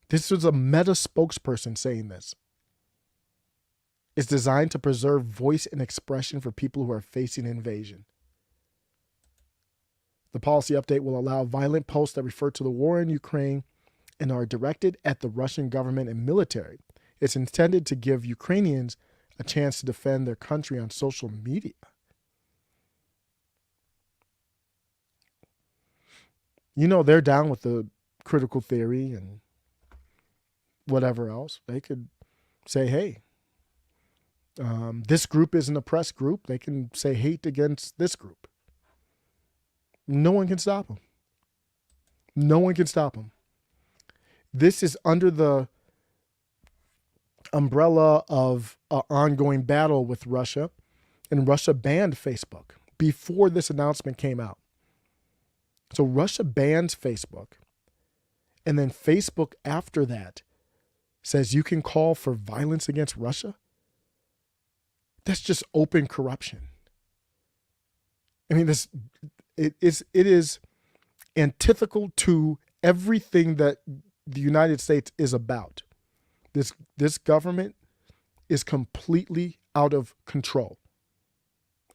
This was a Meta spokesperson saying this. It's designed to preserve voice and expression for people who are facing invasion. The policy update will allow violent posts that refer to the war in Ukraine and are directed at the Russian government and military. It's intended to give Ukrainians a chance to defend their country on social media. They're down with the critical theory and whatever else. They could say, hey, this group is an oppressed group. They can say hate against this group. No one can stop them. No one can stop them. This is under the umbrella of an ongoing battle with Russia, and Russia banned Facebook before this announcement came out. So Russia bans Facebook, and then Facebook after that says you can call for violence against Russia? That's just open corruption. I mean, it is antithetical to everything that the United States is about. This government is completely out of control.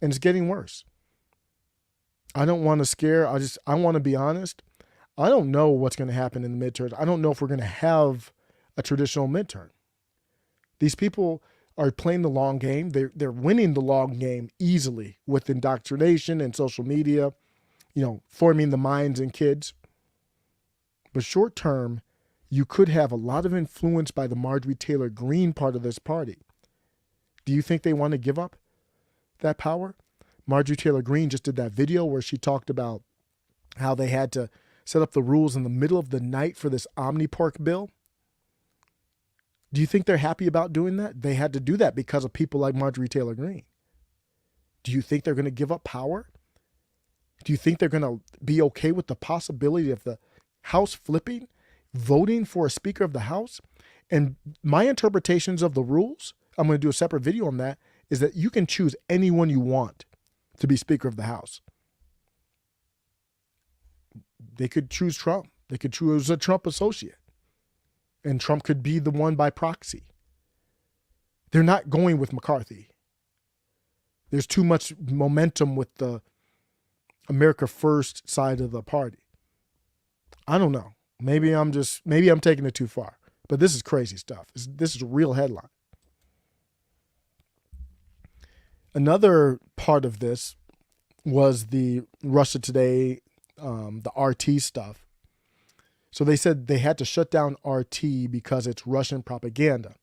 And it's getting worse. I don't want to scare. I want to be honest. I don't know what's going to happen in the midterms. I don't know if we're going to have a traditional midterm. These people are playing the long game. They're winning the long game easily with indoctrination and social media, forming the minds in kids. But short term, you could have a lot of influence by the Marjorie Taylor Greene part of this party. Do you think they want to give up that power? Marjorie Taylor Greene just did that video where she talked about how they had to set up the rules in the middle of the night for this Omnipork bill. Do you think they're happy about doing that? They had to do that because of people like Marjorie Taylor Greene. Do you think they're going to give up power? Do you think they're going to be okay with the possibility of the House flipping, voting for a Speaker of the House? And my interpretations of the rules, I'm going to do a separate video on that, is that you can choose anyone you want to be Speaker of the House. They could choose Trump. They could choose a Trump associate. And Trump could be the one by proxy. They're not going with McCarthy. There's too much momentum with the America First side of the party. I don't know. Maybe I'm taking it too far. But this is crazy stuff. This is a real headline. Another part of this was the Russia Today, the RT stuff. So they said they had to shut down RT because it's Russian propaganda.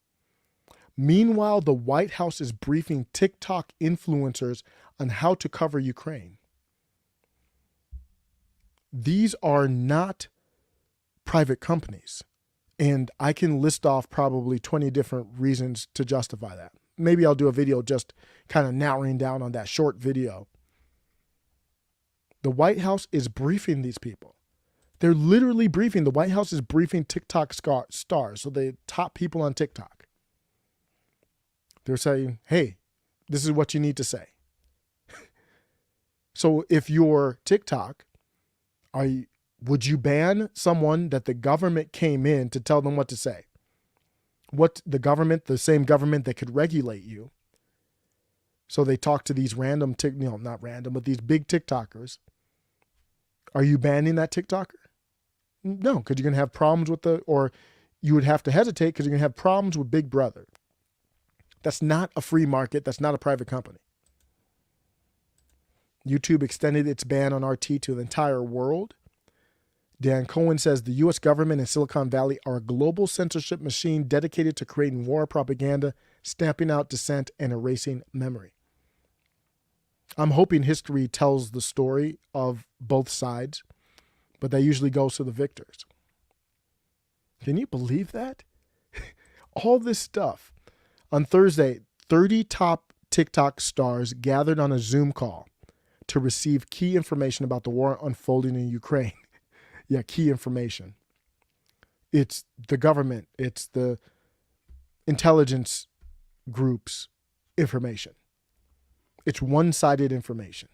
Meanwhile, the White House is briefing TikTok influencers on how to cover Ukraine. These are not private companies. And I can list off probably 20 different reasons to justify that. Maybe I'll do a video just kind of narrowing down on that short video. The White House is briefing these people. They're literally briefing. The White House is briefing TikTok stars, so the top people on TikTok. They're saying, hey, this is what you need to say. So if you're TikTok, would you ban someone that the government came in to tell them what to say? What the government, the same government that could regulate you. So they talk to these not random, but these big TikTokers. Are you banning that TikToker? No, because you're going to have problems with or you would have to hesitate because you're going to have problems with Big Brother. That's not a free market. That's not a private company. YouTube extended its ban on RT to the entire world. Dan Cohen says the U.S. government and Silicon Valley are a global censorship machine dedicated to creating war propaganda, stamping out dissent, and erasing memory. I'm hoping history tells the story of both sides, but that usually goes to the victors. Can you believe that? All this stuff. On Thursday, 30 top TikTok stars gathered on a Zoom call to receive key information about the war unfolding in Ukraine. Yeah, key information. It's the government. It's the intelligence group's information. It's one-sided information.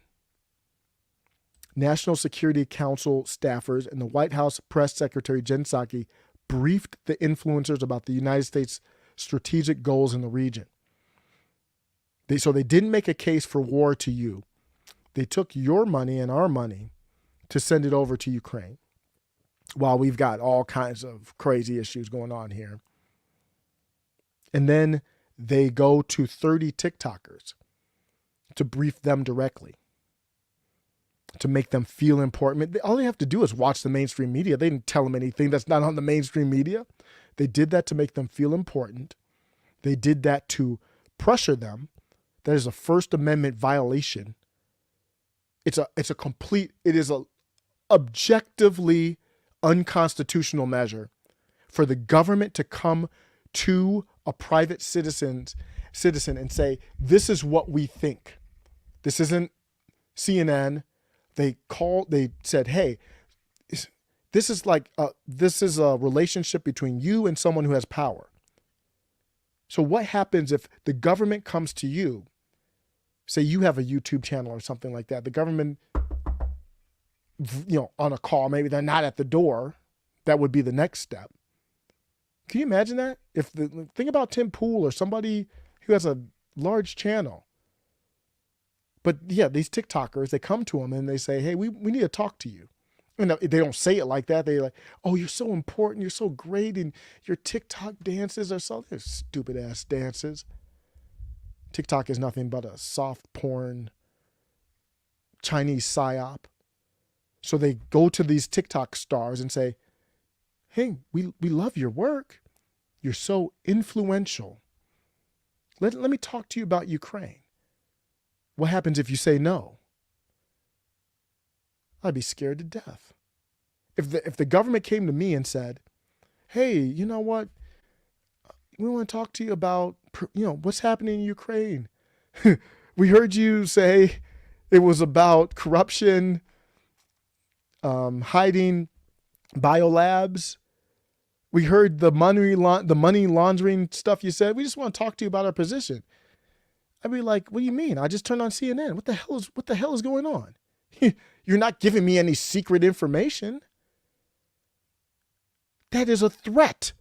National Security Council staffers and the White House Press Secretary Jen Psaki briefed the influencers about the United States' strategic goals in the region. So they didn't make a case for war to you. They took your money and our money to send it over to Ukraine. While we've got all kinds of crazy issues going on here. And then they go to 30 TikTokers to brief them directly, to make them feel important. All they have to do is watch the mainstream media. They didn't tell them anything that's not on the mainstream media. They did that to make them feel important. They did that to pressure them. That is a First Amendment violation. It is a objectively unconstitutional measure for the government to come to a private citizen and say, this is what we think. This isn't CNN. They said, hey, this is a relationship between you and someone who has power. So what happens if the government comes to you, say you have a YouTube channel or something like that, the government, on a call, maybe they're not at the door. That would be the next step. Can you imagine that? Think about Tim Pool or somebody who has a large channel. But yeah, these TikTokers, they come to him and they say, hey, we need to talk to you. And they don't say it like that. They're like, oh, you're so important. You're so great. And your TikTok dances are they're stupid ass dances. TikTok is nothing but a soft porn Chinese psyop. So they go to these TikTok stars and say, hey, we love your work. You're so influential. Let me talk to you about Ukraine. What happens if you say no? I'd be scared to death. If the government came to me and said, hey, you know what? We want to talk to you about, what's happening in Ukraine. We heard you say it was about corruption, hiding biolabs. We heard the money laundering stuff you said. We just want to talk to you about our position. I'd be like, what do you mean? I just turned on CNN. What the hell is going on? You're not giving me any secret information. That is a threat.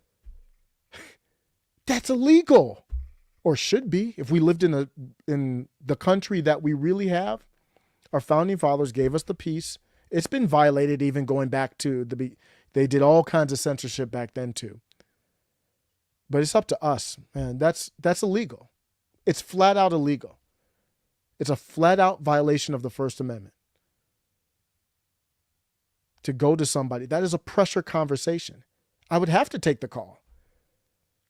That's illegal, or should be. If we lived in the country that we really have, our founding fathers gave us the peace. It's been violated even going back to they did all kinds of censorship back then too. But it's up to us, man. That's illegal. It's flat out illegal. It's a flat out violation of the First Amendment. To go to somebody, that is a pressure conversation. I would have to take the call.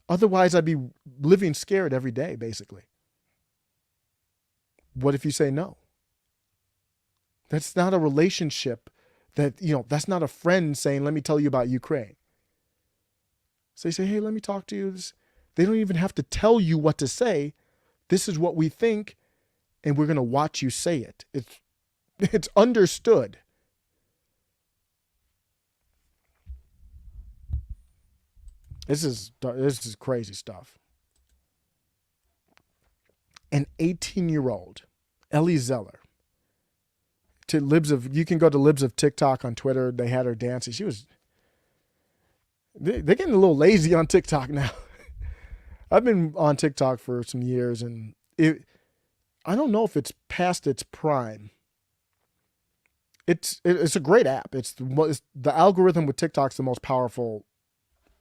Otherwise, I'd be living scared every day, basically. What if you say no? That's not a relationship that's not a friend saying, let me tell you about Ukraine. So they say, hey, let me talk to you. They don't even have to tell you what to say. This is what we think, and we're going to watch you say it. It's understood. This is crazy stuff. An 18-year-old, Ellie Zeller, you can go to Libs of TikTok on Twitter. They had her dancing. They're getting a little lazy on TikTok now. I've been on TikTok for some years, and I don't know if it's past its prime. It's a great app. It's the algorithm with TikTok's the most powerful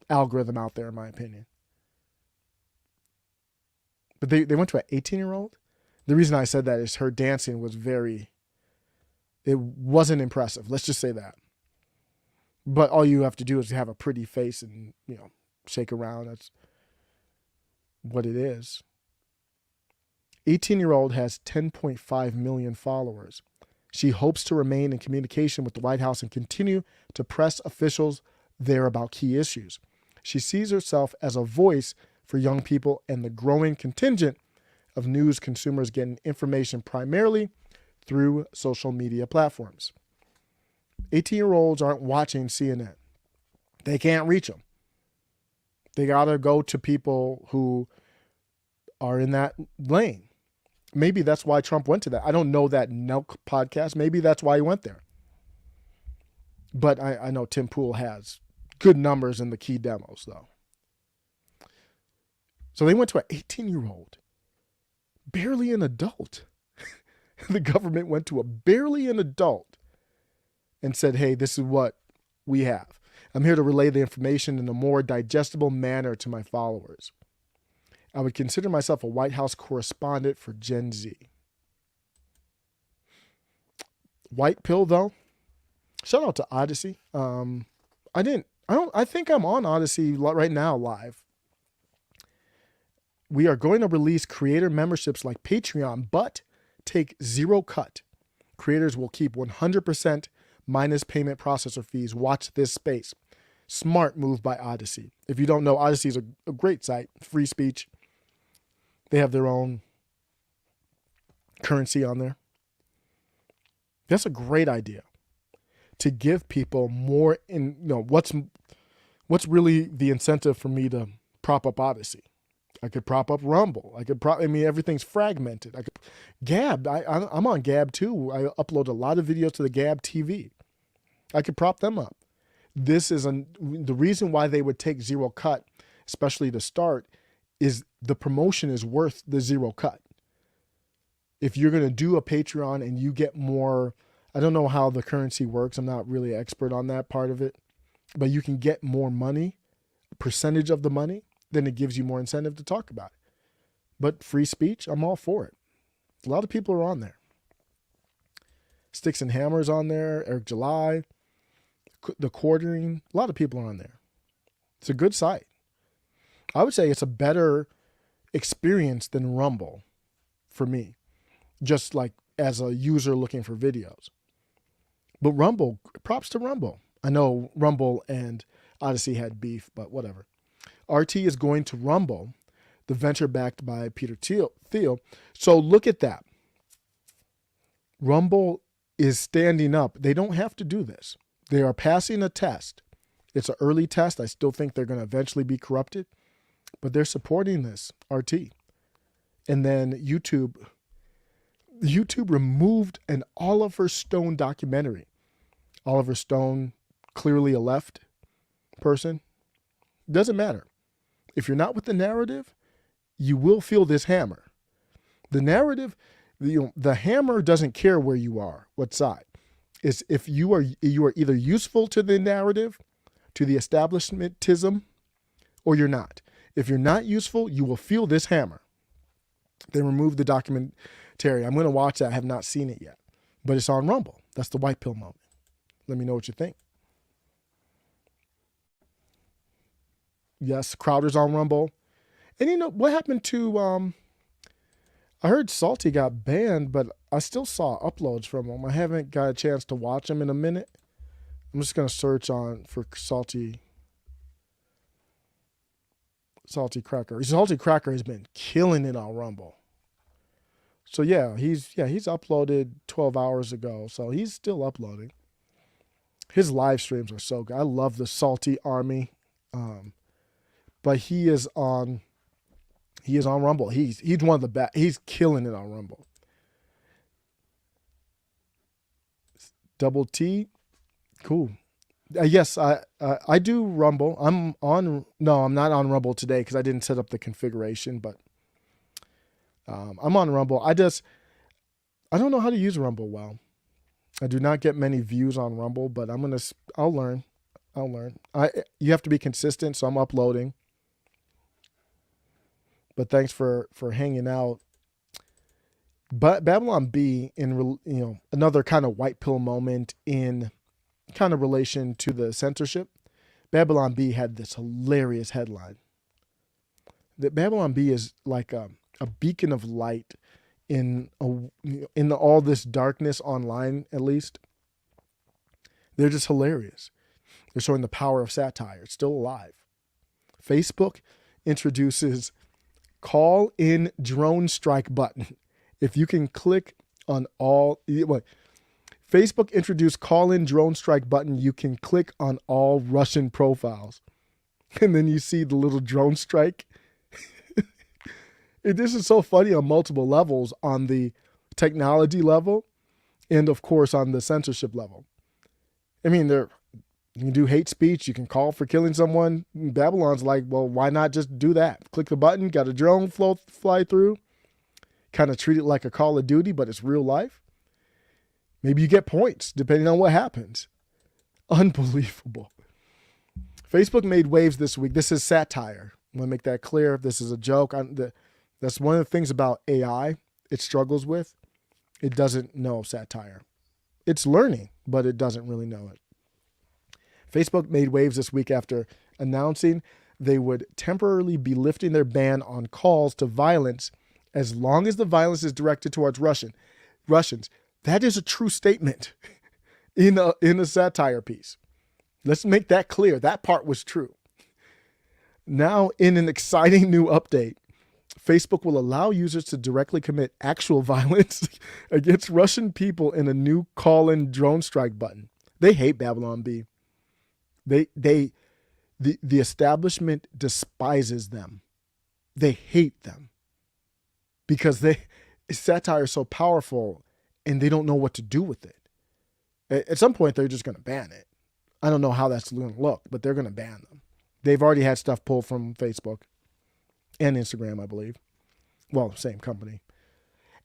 algorithm out there, in my opinion. But they went to an 18-year-old. The reason I said that is her dancing was it wasn't impressive. Let's just say that. But all you have to do is have a pretty face and, shake around. That's what it is. 18-year-old has 10.5 million followers. She hopes to remain in communication with the White House and continue to press officials there about key issues. She sees herself as a voice for young people and the growing contingent of news consumers getting information primarily through social media platforms. 18-year-olds aren't watching CNN. They can't reach them. They got to go to people who are in that lane. Maybe that's why Trump went to that. I don't know that NELK podcast. Maybe that's why he went there. But I know Tim Pool has good numbers in the key demos, though. So they went to an 18-year-old, barely an adult. The government went to a barely an adult and said, hey, this is what we have. I'm here to relay the information in a more digestible manner to my followers. I would consider myself a White House correspondent for Gen Z. White pill, though. Shout out to Odyssey. I think I'm on Odyssey right now live. We are going to release creator memberships like Patreon, but take zero cut. Creators will keep 100% minus payment processor fees. Watch this space. Smart move by Odyssey. If you don't know, Odyssey is a great site. Free speech. They have their own currency on there. That's a great idea. To give people more what's really the incentive for me to prop up Odyssey? I could prop up Rumble. Everything's fragmented. Gab. I'm on Gab too. I upload a lot of videos to the Gab TV. I could prop them up. This is the reason why they would take zero cut especially to start, is the promotion is worth the zero cut. If you're going to do a Patreon and you get more, I don't know how the currency works. I'm not really an expert on that part of it, but you can get more money, percentage of the money, then it gives you more incentive to talk about it. But free speech, I'm all for it. A lot of people are on there. Sticks and Hammers on there, Eric July, The Quartering, a lot of people are on there. It's a good site. I would say it's a better experience than Rumble for me, just like as a user looking for videos. But Rumble, props to Rumble. I know Rumble and Odyssey had beef, but whatever. RT is going to Rumble, the venture backed by Peter Thiel. So look at that. Rumble is standing up. They don't have to do this. They are passing a test. It's an early test. I still think they're going to eventually be corrupted, but they're supporting this RT. And then YouTube removed an Oliver Stone documentary. Oliver Stone, clearly a left person. Doesn't matter. If you're not with the narrative, you will feel this hammer. The narrative, the hammer doesn't care where you are, what side. It's if you are either useful to the narrative, to the establishmentism, or you're not. If you're not useful, you will feel this hammer. They removed the documentary. I'm going to watch that. I have not seen it yet, but it's on Rumble. That's the white pill moment. Let me know what you think. Yes, Crowder's on Rumble. And you know, what happened to, I heard Salty got banned, but I still saw uploads from him. I haven't got a chance to watch him in a minute. I'm just going to search for Salty Cracker. Salty Cracker has been killing it on Rumble. So yeah, he's uploaded 12 hours ago. So he's still uploading. His live streams are so good. I love the Salty Army. But he is on Rumble. He's one of the best. He's killing it on Rumble. Double T, cool. Yes, I do Rumble. I'm not on Rumble today because I didn't set up the configuration, but I'm on Rumble. I don't know how to use Rumble well. I do not get many views on Rumble, but I'll learn. You have to be consistent, so I'm uploading. But thanks for hanging out. But Babylon B, in another kind of white pill moment in kind of relation to the censorship, Babylon B had this hilarious headline. That Babylon B is like a beacon of light in all this darkness online, at least. They're just hilarious. They're showing the power of satire. It's still alive. Facebook introduces call in drone strike button. If you can click on Facebook introduced call in drone strike button. You can click on all Russian profiles. And then you see the little drone strike. This is so funny on multiple levels, on the technology level and of course on the censorship level. I mean, you can do hate speech. You can call for killing someone. Babylon's like, well, why not just do that? Click the button, got a drone fly through, kind of treat it like a Call of Duty, but it's real life. Maybe you get points depending on what happens. Unbelievable. Facebook made waves this week. This is satire. I want to make that clear. This is a joke. That's one of the things about AI it struggles with. It doesn't know satire. It's learning, but it doesn't really know it. Facebook made waves this week after announcing they would temporarily be lifting their ban on calls to violence as long as the violence is directed towards Russians. That is a true statement in a satire piece. Let's make that clear. That part was true. Now, in an exciting new update, Facebook will allow users to directly commit actual violence against Russian people in a new call-in drone strike button. They hate Babylon B. The establishment despises them. They hate them because satire is so powerful and they don't know what to do with it. At some point, they're just going to ban it. I don't know how that's going to look, but they're going to ban them. They've already had stuff pulled from Facebook and Instagram, I believe. Well, same company.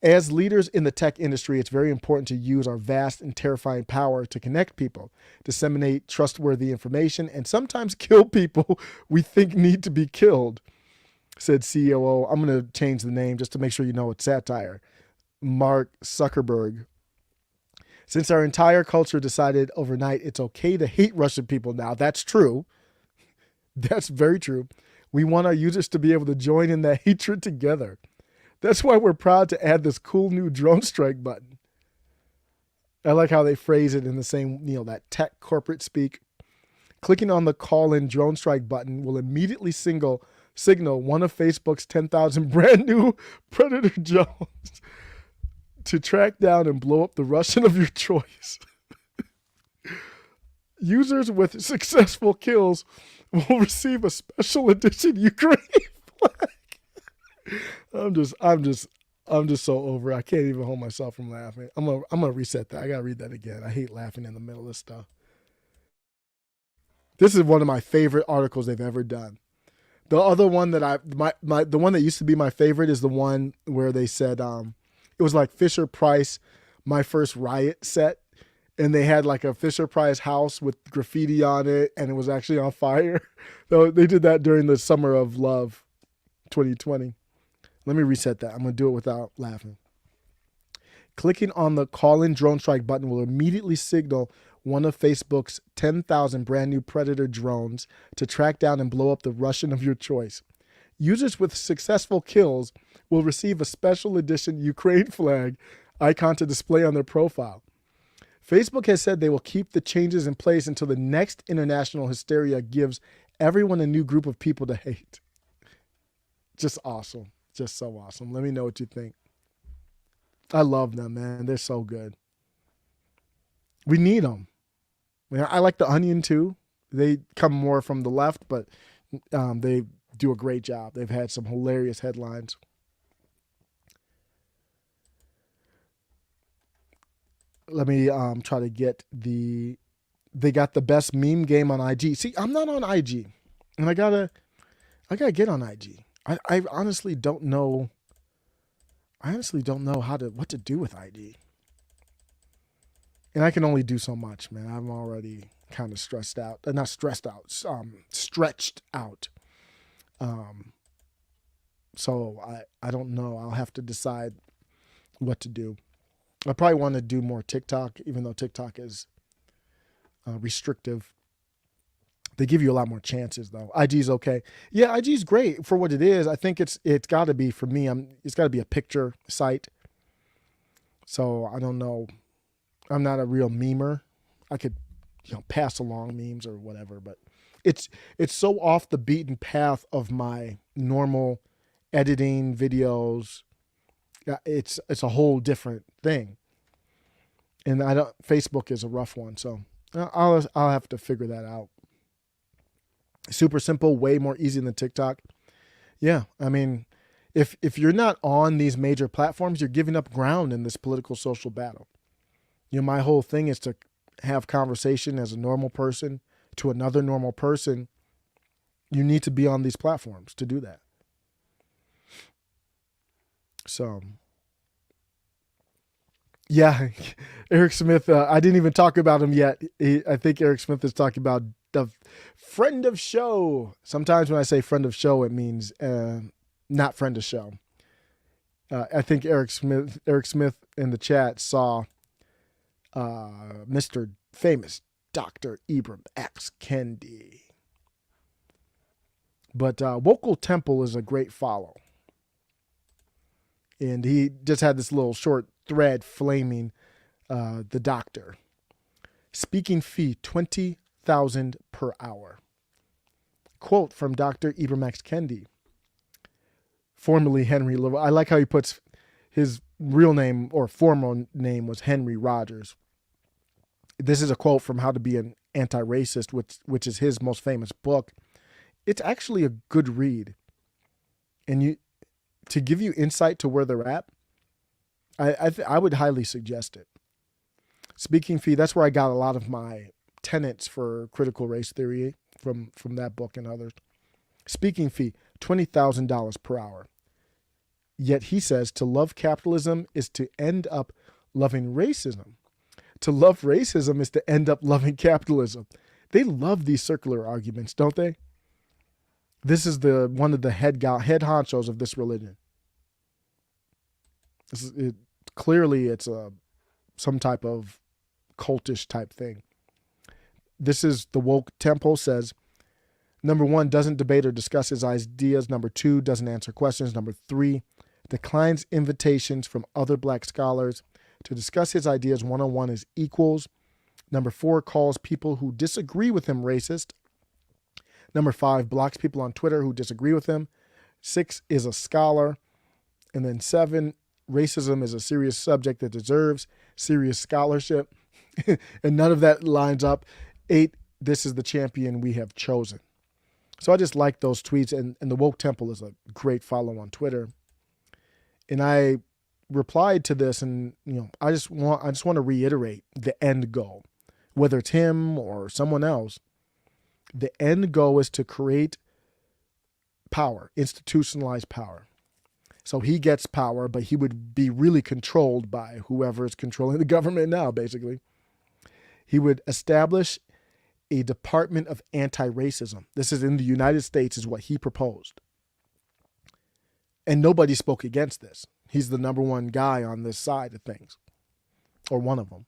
As leaders in the tech industry, it's very important to use our vast and terrifying power to connect people, disseminate trustworthy information, and sometimes kill people we think need to be killed, said COO. I'm going to change the name just to make sure you know it's Satire. Mark Zuckerberg. Since our entire culture decided overnight it's okay to hate Russian people now, that's true. That's very true. We want our users to be able to join in that hatred together. That's why we're proud to add this cool new drone strike button. I like how they phrase it in the same, that tech corporate speak. Clicking on the call-in drone strike button will immediately signal one of Facebook's 10,000 brand new Predator drones to track down and blow up the Russian of your choice. Users with successful kills will receive a special edition Ukraine flag. I'm just so over it. I can't even hold myself from laughing. I'm gonna reset that. I gotta read that again. I hate laughing in the middle of stuff. This is one of my favorite articles they've ever done. The other one that the one that used to be my favorite is the one where they said it was like Fisher Price, My First Riot set, and they had like a Fisher Price house with graffiti on it, and it was actually on fire. So they did that during the Summer of Love 2020. Let me reset that. I'm going to do it without laughing. Clicking on the call-in drone strike button will immediately signal one of Facebook's 10,000 brand new Predator drones to track down and blow up the Russian of your choice. Users with successful kills will receive a special edition Ukraine flag icon to display on their profile. Facebook has said they will keep the changes in place until the next international hysteria gives everyone a new group of people to hate. Just awesome. Just so awesome. Let me know what you think. I love them, man. They're so good. We need them. I like The Onion too. They come more from the left, but they do a great job. They've had some hilarious headlines. Let me try to get they got the best meme game on IG. See, I'm not on IG, and I gotta get on IG. I honestly don't know. What to do with IG. And I can only do so much, man. I'm already kind of stressed out. Not stressed out, stretched out. So I don't know. I'll have to decide what to do. I probably want to do more TikTok, even though TikTok is restrictive. They give you a lot more chances, though. IG's okay. Yeah, IG's great for what it is. I think it's got to be, for me, it's got to be a picture site. So I don't know. I'm not a real memer. I could, pass along memes or whatever, but it's so off the beaten path of my normal editing videos. Yeah, it's a whole different thing. And Facebook is a rough one, so I'll have to figure that out. Super simple, way more easy than TikTok. Yeah, I mean, if you're not on these major platforms, you're giving up ground in this political social battle. My whole thing is to have conversation as a normal person to another normal person. You need to be on these platforms to do that. So, yeah, Eric Smith, I didn't even talk about him yet. I think Eric Smith is talking about the friend of show. Sometimes when I say friend of show, it means not friend of show. I think Eric Smith in the chat saw Mr. Famous Dr. Ibram X. Kendi. But Vocal Temple is a great follow. And he just had this little short thread flaming the doctor. Speaking fee, $20,000 per hour. Quote from Dr. Ibram X. Kendi, formerly Henry Levy. I like how he puts his real name or formal name was Henry Rogers. This is a quote from How to Be an Anti-Racist, which is his most famous book. It's actually a good read. And to give you insight to where they're at, I would highly suggest it. Speaking fee, that's where I got a lot of my tenets for critical race theory from that book and others. Speaking fee, $20,000 per hour. Yet he says to love capitalism is to end up loving racism. To love racism is to end up loving capitalism. They love these circular arguments, don't they? This is one of the head honchos of this religion. Clearly, it's some type of cultish type thing. This is the woke temple says, number 1, doesn't debate or discuss his ideas. Number 2, doesn't answer questions. Number 3, declines invitations from other black scholars to discuss his ideas one-on-one as equals. Number 4, calls people who disagree with him racist. Number 5, blocks people on Twitter who disagree with him. 6, is a scholar. And then 7, racism is a serious subject that deserves serious scholarship. And none of that lines up. 8, this is the champion we have chosen. So I just like those tweets. And the Woke Temple is a great follow on Twitter. And I replied to this, and I just want to reiterate the end goal, whether it's him or someone else. The end goal is to create power, institutionalized power. So he gets power, but he would be really controlled by whoever is controlling the government now, basically. He would establish a Department of Anti-Racism. This is in the United States, is what he proposed. And nobody spoke against this. He's the number one guy on this side of things, or one of them.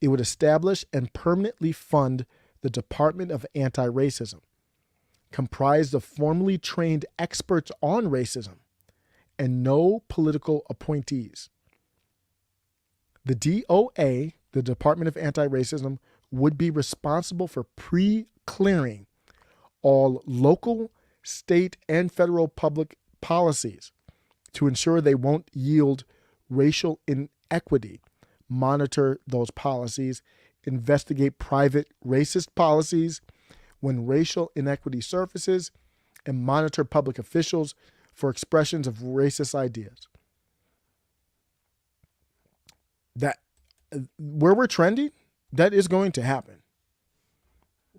It would establish and permanently fund the Department of Anti-Racism, comprised of formally trained experts on racism and no political appointees. The DOA, the Department of Anti-Racism, would be responsible for pre-clearing all local, state, and federal public policies to ensure they won't yield racial inequity, monitor those policies, investigate private racist policies when racial inequity surfaces, and monitor public officials for expressions of racist ideas. That, where we're trending, that is going to happen.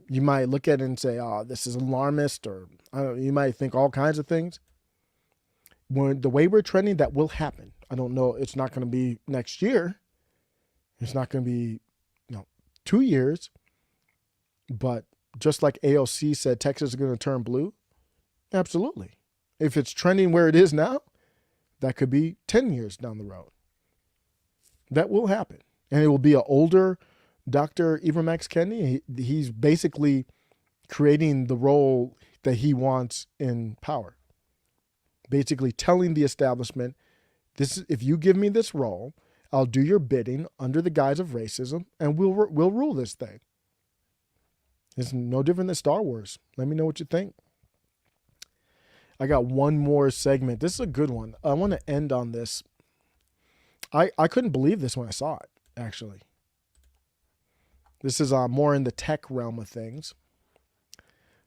You might look at it and say, oh, this is alarmist, or you might think all kinds of things. When the way we're trending, that will happen. I don't know. It's not going to be next year. It's not going to be 2 years. But just like AOC said, Texas is going to turn blue. Absolutely. If it's trending where it is now, that could be 10 years down the road. That will happen. And it will be an older Dr. Ibram X. Kendi. He's basically creating the role that he wants in power. Basically telling the establishment, if you give me this role, I'll do your bidding under the guise of racism, and we'll rule this thing. It's no different than Star Wars. Let me know what you think. I got one more segment. This is a good one. I want to end on this. I couldn't believe this when I saw it, actually. This is more in the tech realm of things.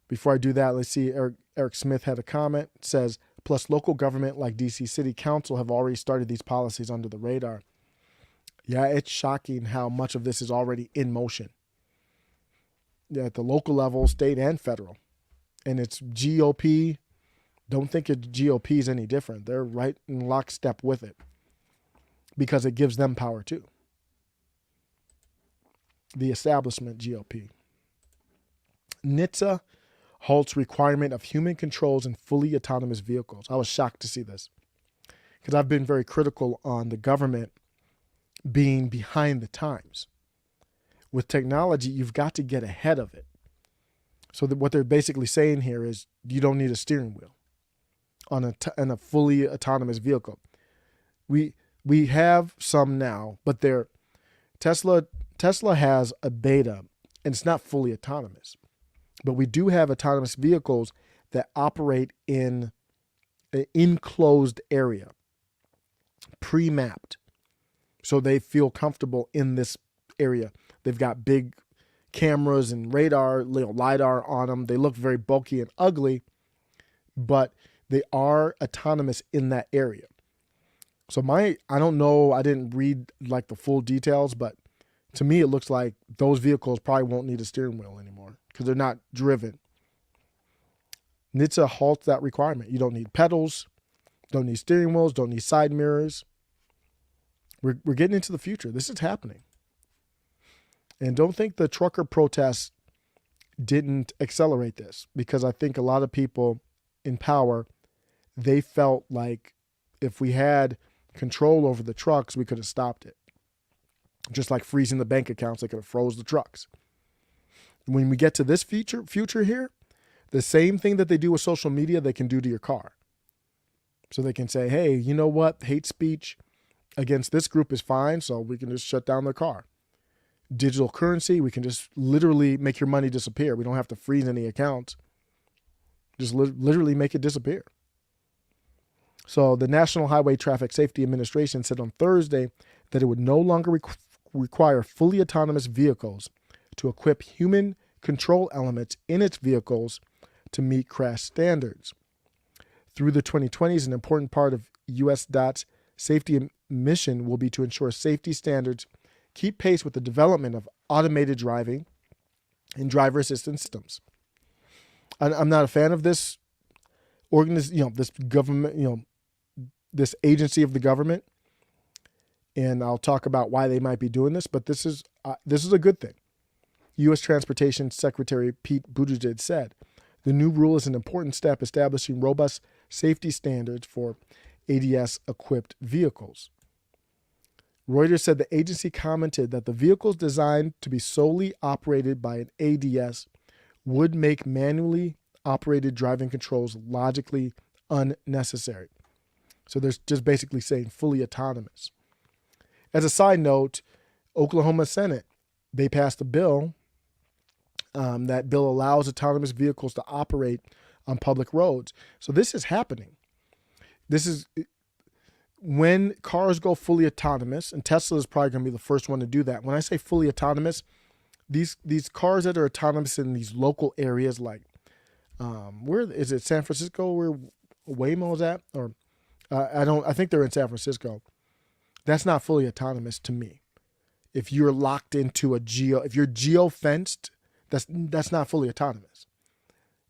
Before I do that, let's see. Eric Smith had a comment. It says, plus local government like DC City Council have already started these policies under the radar. Yeah, it's shocking how much of this is already in motion. Yeah, at the local level, state and federal. And it's GOP. Don't think GOP is any different. They're right in lockstep with it because it gives them power too. The establishment GOP. NHTSA halts requirement of human controls in fully autonomous vehicles. I was shocked to see this because I've been very critical on the government being behind the times. With technology, you've got to get ahead of it. So what they're basically saying here is you don't need a steering wheel on a fully autonomous vehicle. We have some now, but Tesla has a beta, and it's not fully autonomous. But we do have autonomous vehicles that operate in an enclosed area, pre-mapped, so they feel comfortable in this area. They've got big cameras and radar, LiDAR on them. They look very bulky and ugly, but they are autonomous in that area. So I don't know, I didn't read like the full details, but to me it looks like those vehicles probably won't need a steering wheel anymore because they're not driven. NHTSA halts that requirement. You don't need pedals, don't need steering wheels, don't need side mirrors. We're getting into the future. This is happening. And don't think the trucker protests didn't accelerate this, because I think a lot of people in power, they felt like if we had control over the trucks, we could have stopped it. Just like freezing the bank accounts, they could have froze the trucks. When we get to this future here, the same thing that they do with social media, they can do to your car. So they can say, hey, you know what? Hate speech against this group is fine, so we can just shut down their car. Digital currency, we can just literally make your money disappear. We don't have to freeze any accounts. Just literally make it disappear. So the National Highway Traffic Safety Administration said on Thursday that it would no longer require fully autonomous vehicles to equip human control elements in its vehicles to meet crash standards. Through the 2020s, an important part of U.S. DOT's safety mission will be to ensure safety standards keep pace with the development of automated driving and driver assistance systems. I'm not a fan of this this government, this agency of the government, and I'll talk about why they might be doing this. But this is a good thing. U.S. Transportation Secretary Pete Buttigieg said, "The new rule is an important step establishing robust safety standards for ADS-equipped vehicles." Reuters said the agency commented that the vehicles designed to be solely operated by an ADS would make manually operated driving controls logically unnecessary. So they're just basically saying fully autonomous. As a side note, Oklahoma Senate, they passed a bill. That bill allows autonomous vehicles to operate on public roads. So this is happening. This is when cars go fully autonomous, and Tesla is probably going to be the first one to do that. When I say fully autonomous, these cars that are autonomous in these local areas, like where is it, San Francisco, where Waymo's at, or I think they're in San Francisco. That's not fully autonomous to me. If you're locked into if you're geo-fenced, that's not fully autonomous.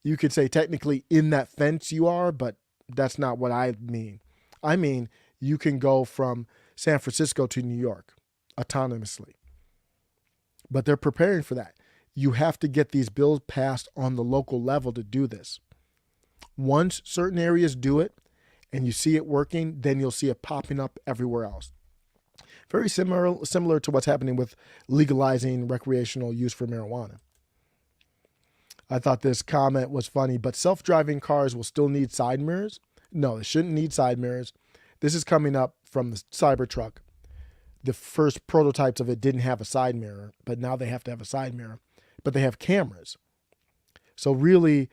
You could say technically in that fence you are, but that's not what I mean. I mean, you can go from San Francisco to New York autonomously. But they're preparing for that. You have to get these bills passed on the local level to do this. Once certain areas do it and you see it working, then you'll see it popping up everywhere else. Very similar to what's happening with legalizing recreational use for marijuana. I thought this comment was funny, but self-driving cars will still need side mirrors? No, they shouldn't need side mirrors. This is coming up from the Cybertruck. The first prototypes of it didn't have a side mirror, but now they have to have a side mirror. But they have cameras. So really,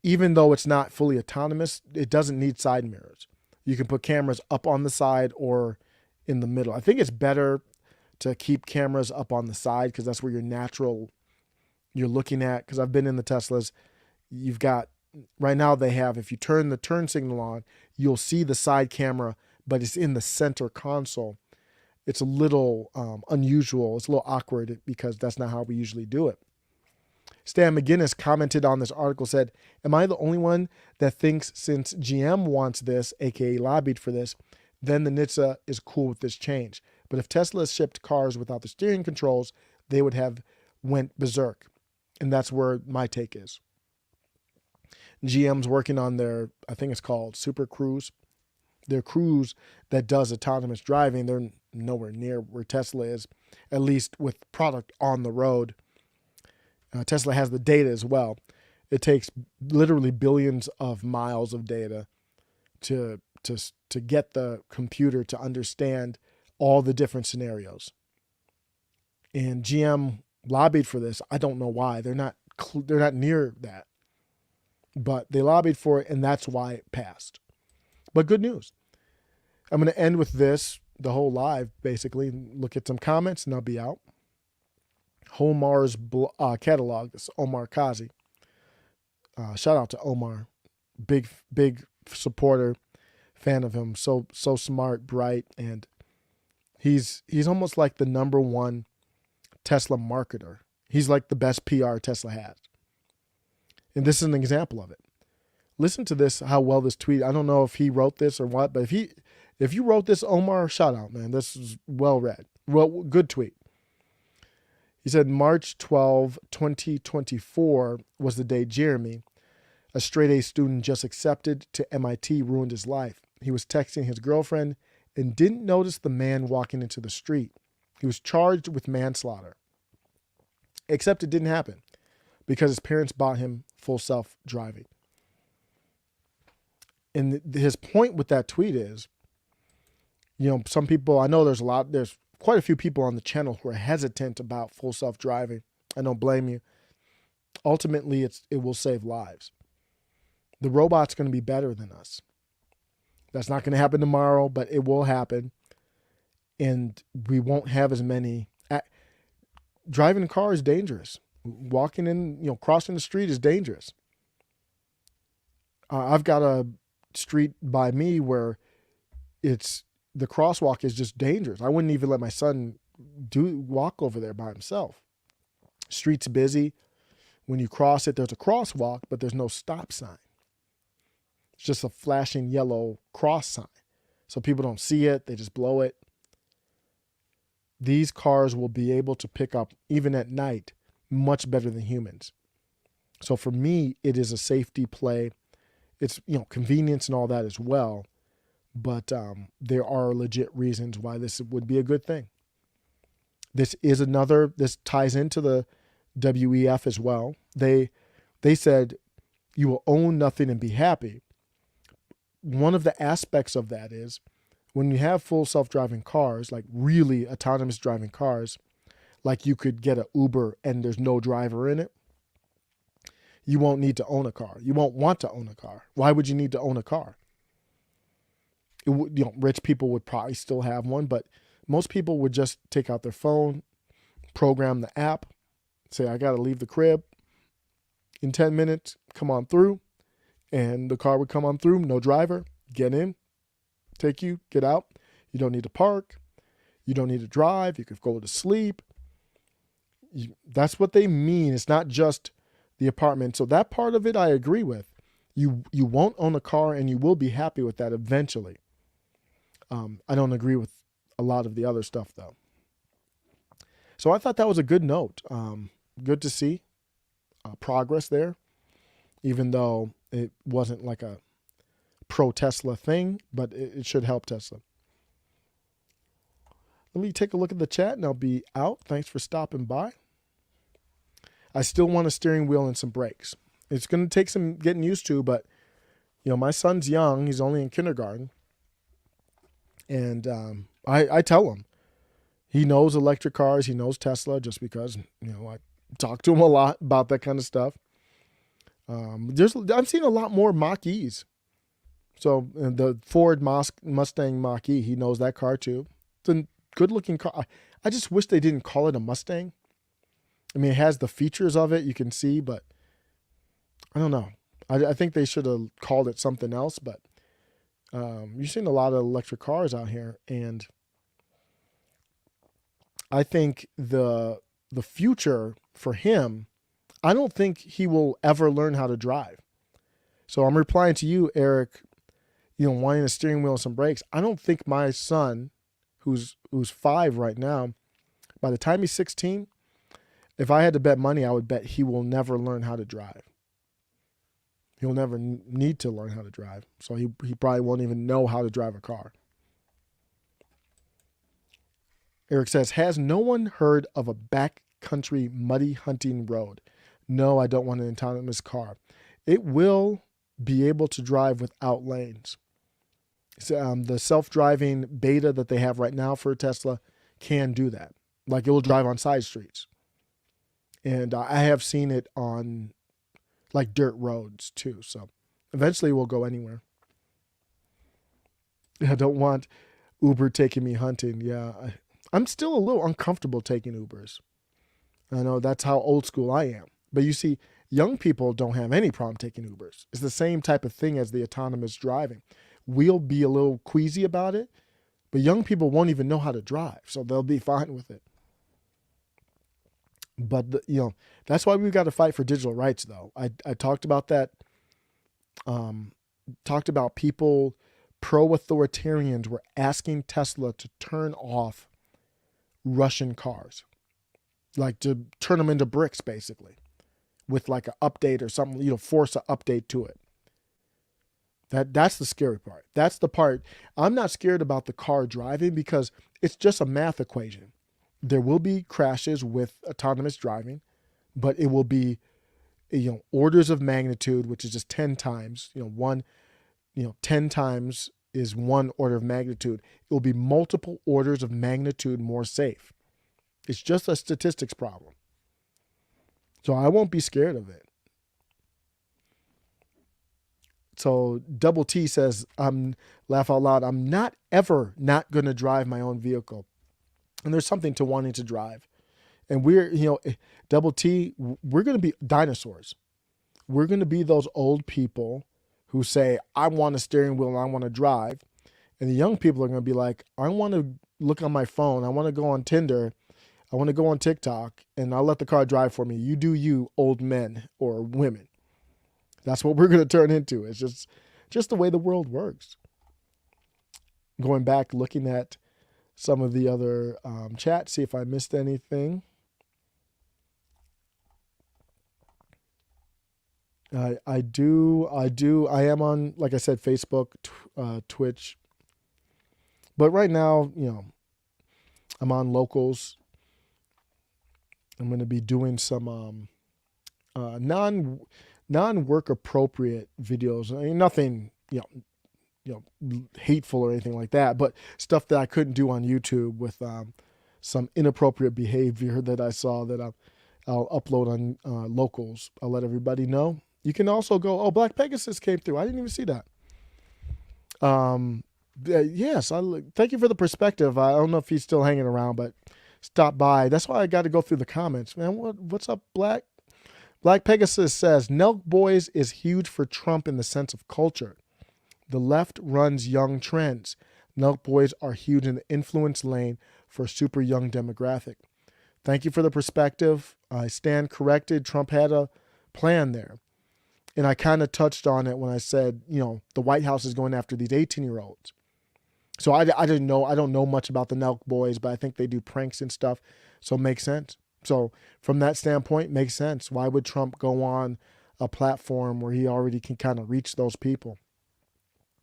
even though it's not fully autonomous, it doesn't need side mirrors. You can put cameras up on the side or in the middle. I think it's better to keep cameras up on the side because that's where you're looking at. Because I've been in the Teslas. You've got, right now they have, if you turn the turn signal on, you'll see the side camera, but it's in the center console. It's a little unusual. It's a little awkward because that's not how we usually do it. Stan McGinnis commented on this article, said, "Am I the only one that thinks since GM wants this, aka lobbied for this, then the NHTSA is cool with this change? But if Tesla shipped cars without the steering controls, they would have went berserk." And that's where my take is. GM's working on their, I think it's called Super Cruise. Their Cruise that does autonomous driving. They're nowhere near where Tesla is, at least with product on the road. Tesla has the data as well. It takes literally billions of miles of data to get the computer to understand all the different scenarios. And GM lobbied for this. I don't know why. They're not near that. But they lobbied for it, and that's why it passed. But good news. I'm going to end with this, the whole live, basically. Look at some comments, and I'll be out. Homar's catalog. This is Omar Kazi. Shout out to Omar. Big supporter, fan of him. So smart, bright, and he's almost like the number one Tesla marketer. He's like the best PR Tesla has. And this is an example of it. Listen to this, how well this tweet, I don't know if he wrote this or what, but if you wrote this, Omar, shout out, man. This is well read. Well, good tweet. He said, March 12, 2024 was the day Jeremy, a straight A student just accepted to MIT, ruined his life. He was texting his girlfriend and didn't notice the man walking into the street. He was charged with manslaughter. Except it didn't happen because his parents bought him full self-driving. And his point with that tweet is, some people, I know there's quite a few people on the channel who are hesitant about full self-driving. I don't blame you. Ultimately, it will save lives. The robot's going to be better than us. That's not going to happen tomorrow, but it will happen. And we won't have as many. Driving a car is dangerous. Walking in, crossing the street is dangerous. I've got a street by me where the crosswalk is just dangerous. I wouldn't even let my son walk over there by himself. Street's busy. When you cross it, there's a crosswalk, but there's no stop sign. It's just a flashing yellow cross sign. So people don't see it. They just blow it. These cars will be able to pick up, even at night, much better than humans. So for me, it is a safety play. It's, convenience and all that as well. But there are legit reasons why this would be a good thing. This ties into the WEF as well. They said you will own nothing and be happy. One of the aspects of that is when you have full self-driving cars, like really autonomous driving cars, like you could get an Uber and there's no driver in it, you won't need to own a car. You won't want to own a car. Why would you need to own a car? Rich people would probably still have one, but most people would just take out their phone, program the app, say, I got to leave the crib in 10 minutes, come on through, and the car would come on through, no driver, get in, take you, get out. You don't need to park. You don't need to drive. You could go to sleep. That's what they mean. It's not just the apartment. So that part of it, I agree with. You won't own a car and you will be happy with that eventually. I don't agree with a lot of the other stuff though. So I thought that was a good note. Good to see progress there, even though it wasn't like a pro-Tesla thing, but it should help Tesla. Let me take a look at the chat and I'll be out. Thanks for stopping by. I still want a steering wheel and some brakes. It's going to take some getting used to, but my son's young. He's only in kindergarten. And I tell him, he knows electric cars. He knows Tesla just because, I talk to him a lot about that kind of stuff. I'm seeing a lot more Mach-E's. So the Ford Mustang Mach-E, he knows that car too. It's a good looking car. I just wish they didn't call it a Mustang. I mean, it has the features of it you can see, but I don't know. I think they should have called it something else, but you're seeing a lot of electric cars out here, and I think the future for him, I don't think he will ever learn how to drive. So I'm replying to you, Eric, wanting a steering wheel and some brakes. I don't think my son, who's 5 right now, by the time he's 16, if I had to bet money, I would bet he will never learn how to drive. He'll never need to learn how to drive. So he probably won't even know how to drive a car. Eric says, has no one heard of a backcountry muddy hunting road? No, I don't want an autonomous car. It will be able to drive without lanes. The self-driving beta that they have right now for Tesla can do that. Like it will drive on side streets. And I have seen it on like dirt roads too. So eventually we'll go anywhere. I don't want Uber taking me hunting. Yeah, I'm still a little uncomfortable taking Ubers. I know that's how old school I am. But you see, young people don't have any problem taking Ubers. It's the same type of thing as the autonomous driving. We'll be a little queasy about it, but young people won't even know how to drive, so they'll be fine with it. But that's why we've got to fight for digital rights, though. I talked about that. Talked about people, pro-authoritarians were asking Tesla to turn off Russian cars, like to turn them into bricks, basically, with like an update or something. Force an update to it. That's the scary part. That's the part. I'm not scared about the car driving because it's just a math equation. There will be crashes with autonomous driving, but it will be, orders of magnitude, which is just 10 times, 10 times is one order of magnitude. It will be multiple orders of magnitude more safe. It's just a statistics problem. So I won't be scared of it. So Double T says, laugh out loud, I'm not ever not going to drive my own vehicle. And there's something to wanting to drive. And we're, Double T, we're going to be dinosaurs. We're going to be those old people who say, I want a steering wheel and I want to drive. And the young people are going to be like, I want to look on my phone. I want to go on Tinder. I want to go on TikTok, and I'll let the car drive for me. You do you, old men or women. That's what we're going to turn into. It's just the way the world works. Going back, looking at some of the other chats, see if I missed anything. I am on, like I said, Facebook, Twitch. But right now, I'm on Locals. I'm going to be doing some non-work appropriate videos. I mean, nothing, hateful or anything like that, but stuff that I couldn't do on YouTube with some inappropriate behavior that I saw that I'll upload on Locals. I'll let everybody know. You can also go, oh, Black Pegasus came through. I didn't even see that. Yes, thank you for the perspective. I don't know if he's still hanging around, but stop by. That's why I got to go through the comments, man. What's up, Black? Black Pegasus says, NELK Boys is huge for Trump in the sense of culture. The left runs young trends. NELK Boys are huge in the influence lane for super young demographic. Thank you for the perspective. I stand corrected. Trump had a plan there. And I kind of touched on it when I said, the White House is going after these 18-year-olds. So I didn't know, I don't know much about the NELK Boys, but I think they do pranks and stuff. So it makes sense. So from that standpoint, makes sense. Why would Trump go on a platform where he already can kind of reach those people?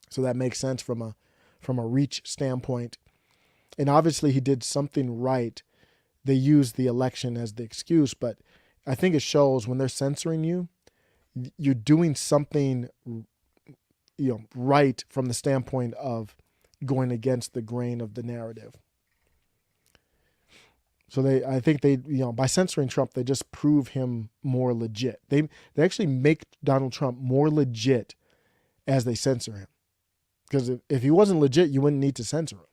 So that makes sense from a reach standpoint. And obviously he did something right. They used the election as the excuse, but I think it shows when they're censoring you, you're doing something, right from the standpoint of going against the grain of the narrative. So I think by censoring Trump, they just prove him more legit. They actually make Donald Trump more legit as they censor him. Because if he wasn't legit, you wouldn't need to censor him.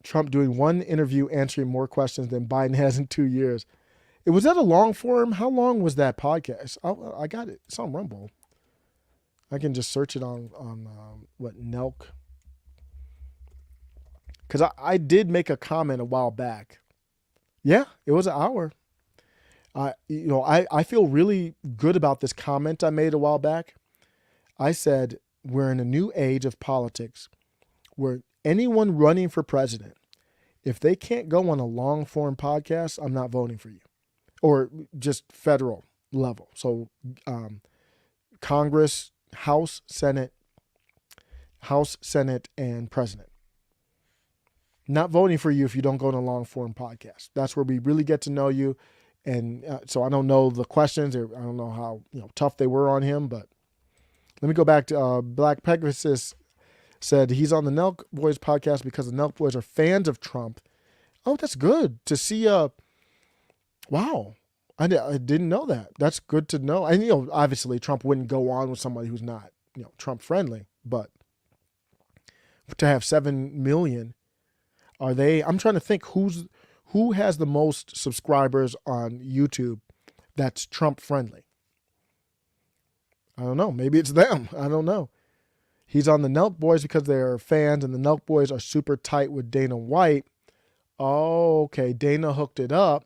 Trump doing one interview answering more questions than Biden has in 2 years. Was that a long form? How long was that podcast? I got it. It's on Rumble. I can just search it on NELK. Because I did make a comment a while back. Yeah, it was an hour. I feel really good about this comment I made a while back. I said, we're in a new age of politics where anyone running for president, if they can't go on a long form podcast, I'm not voting for you. Or just federal level. So Congress, House, Senate, and President. Not voting for you if you don't go on a long form podcast. That's where we really get to know you. And so I don't know the questions. I don't know how tough they were on him. But let me go back to Black Pegasus said he's on the NELK Boys podcast because the NELK Boys are fans of Trump. Oh, that's good to see. Wow. I didn't know that. That's good to know. And, obviously Trump wouldn't go on with somebody who's not, Trump friendly, but to have 7 million, I'm trying to think who has the most subscribers on YouTube that's Trump friendly. I don't know. Maybe it's them. I don't know. He's on the NELK Boys because they're fans and the NELK Boys are super tight with Dana White. Oh, okay. Dana hooked it up.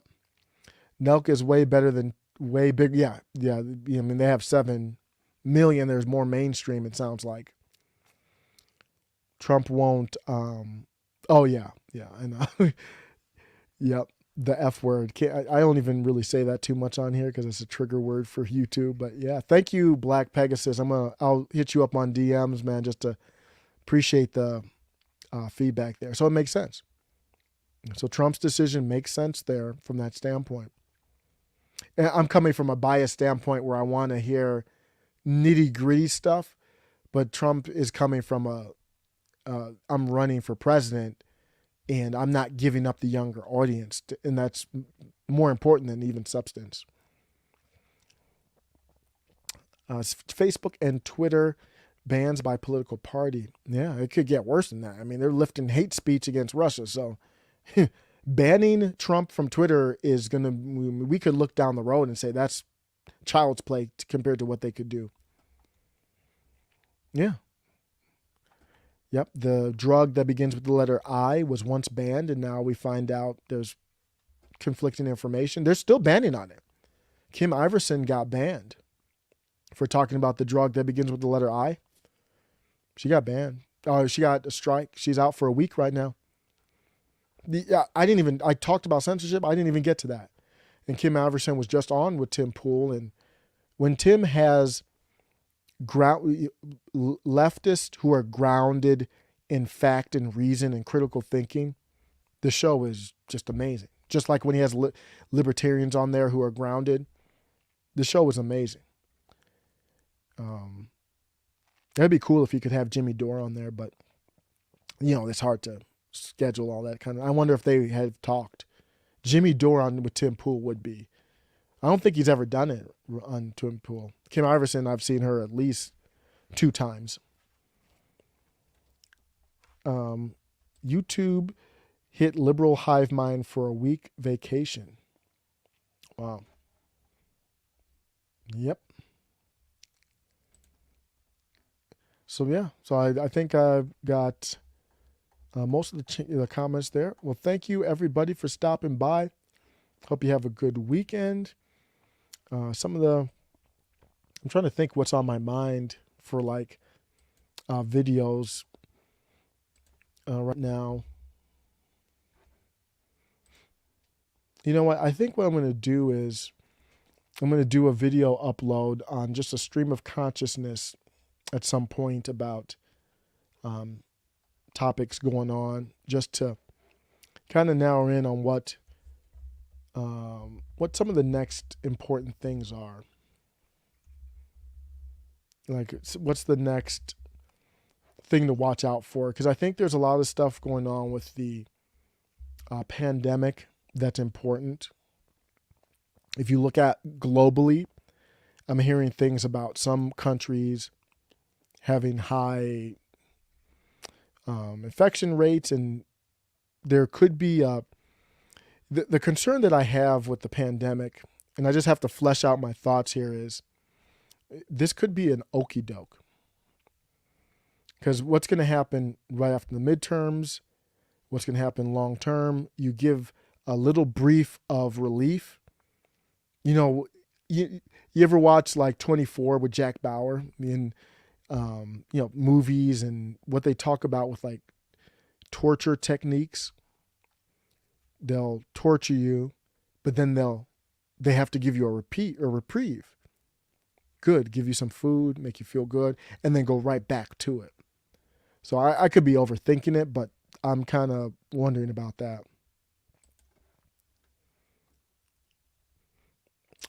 NELK is way better than way big. Yeah, yeah. I mean, they have 7 million. There's more mainstream. It sounds like Trump won't. Oh yeah, yeah. I know. Yep. The F word. I don't even really say that too much on here because it's a trigger word for YouTube. But yeah, thank you, Black Pegasus. I'll hit you up on DMs, man, just to appreciate the feedback there. So it makes sense. So Trump's decision makes sense there from that standpoint. And I'm coming from a biased standpoint where I want to hear nitty gritty stuff, but Trump is coming from I'm running for president and I'm not giving up the younger audience, and that's more important than even substance. Facebook and Twitter bans by political party. Yeah, it could get worse than that. I mean, they're lifting hate speech against Russia, so banning Trump from Twitter is going to, we could look down the road and say that's child's play compared to what they could do. Yeah. Yep. The drug that begins with the letter I was once banned, and now we find out there's conflicting information. They're still banning on it. Kim Iverson got banned for talking about the drug that begins with the letter I. She got banned. Oh, she got a strike. She's out for a week right now. I talked about censorship. I didn't even get to that. And Kim Iverson was just on with Tim Pool. And when Tim has leftists who are grounded in fact and reason and critical thinking, the show is just amazing. Just like when he has libertarians on there who are grounded, the show is amazing. That'd be cool if you could have Jimmy Dore on there, but it's hard to schedule all that kind of. I wonder if they have talked. Jimmy Dore on with Tim Pool would be. I don't think he's ever done it on Tim Pool. Kim Iverson, I've seen her at least 2 times. YouTube hit liberal hive mind for a week vacation. Wow. Yep. So yeah, I think I've got most of the comments there. Well, thank you everybody for stopping by. Hope you have a good weekend. I'm trying to think what's on my mind for videos right now. You know what? I think what I'm going to do is I'm going to do a video upload on just a stream of consciousness at some point about topics going on, just to kind of narrow in on what some of the next important things are. Like, what's the next thing to watch out for? Because I think there's a lot of stuff going on with the pandemic that's important. If you look at globally, I'm hearing things about some countries having high infection rates, and there could be the concern that I have with the pandemic, and I just have to flesh out my thoughts here, is this could be an okie doke. Because what's going to happen right after the midterms, what's going to happen long term, you give a little brief of relief. You ever watch 24 with Jack Bauer in movies, and what they talk about with torture techniques? They'll torture you, but then they have to give you a reprieve. Good, give you some food, make you feel good, and then go right back to it. So I could be overthinking it, but I'm kind of wondering about that.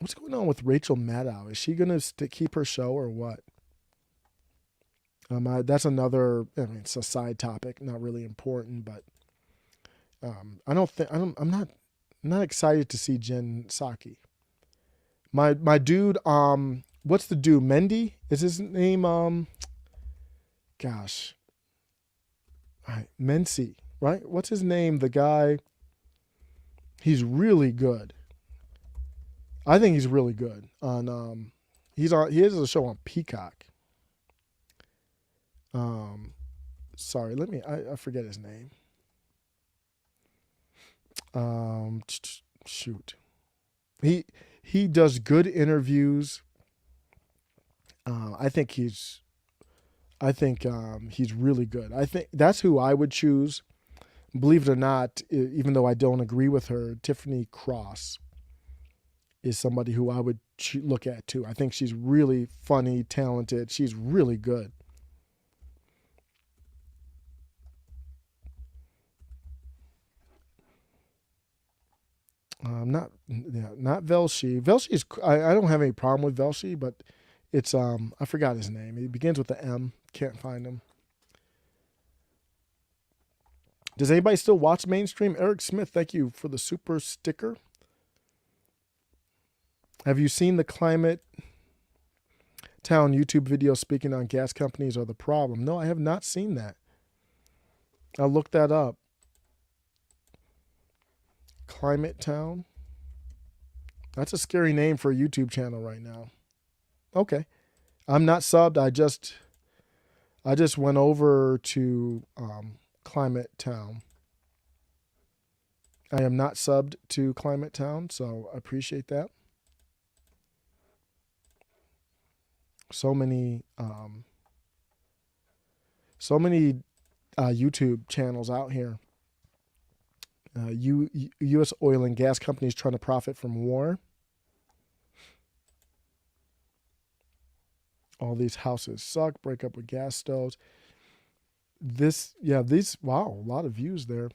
What's going on with Rachel Maddow? Is she going to keep her show or what? That's another, it's a side topic, not really important, but I'm not excited to see Jen Psaki. My dude, what's the dude? Mendy? Is his name? Gosh. All right, Mency, right? What's his name? The guy. He's really good. I think he's really good on. He has a show on Peacock. Sorry, I forget his name. Shoot. He does good interviews. I think he's really good. I think that's who I would choose. Believe it or not, even though I don't agree with her, Tiffany Cross is somebody who I would look at too. I think she's really funny, talented. She's really good. Not Velshi. Velshi's I don't have any problem with Velshi, but it's I forgot his name. He begins with the M. Can't find him. Does anybody still watch mainstream? Eric Smith, thank you for the super sticker. Have you seen the Climate Town YouTube video speaking on gas companies are the problem? No, I have not seen that. I'll look that up. Climate Town. That's a scary name for a YouTube channel right now. Okay. I'm not subbed. I just went over to Climate Town. I am not subbed to Climate Town, so I appreciate that. So many YouTube channels out here. U.S. oil and gas companies trying to profit from war. All these houses suck. Break up with gas stoves. Wow, a lot of views there.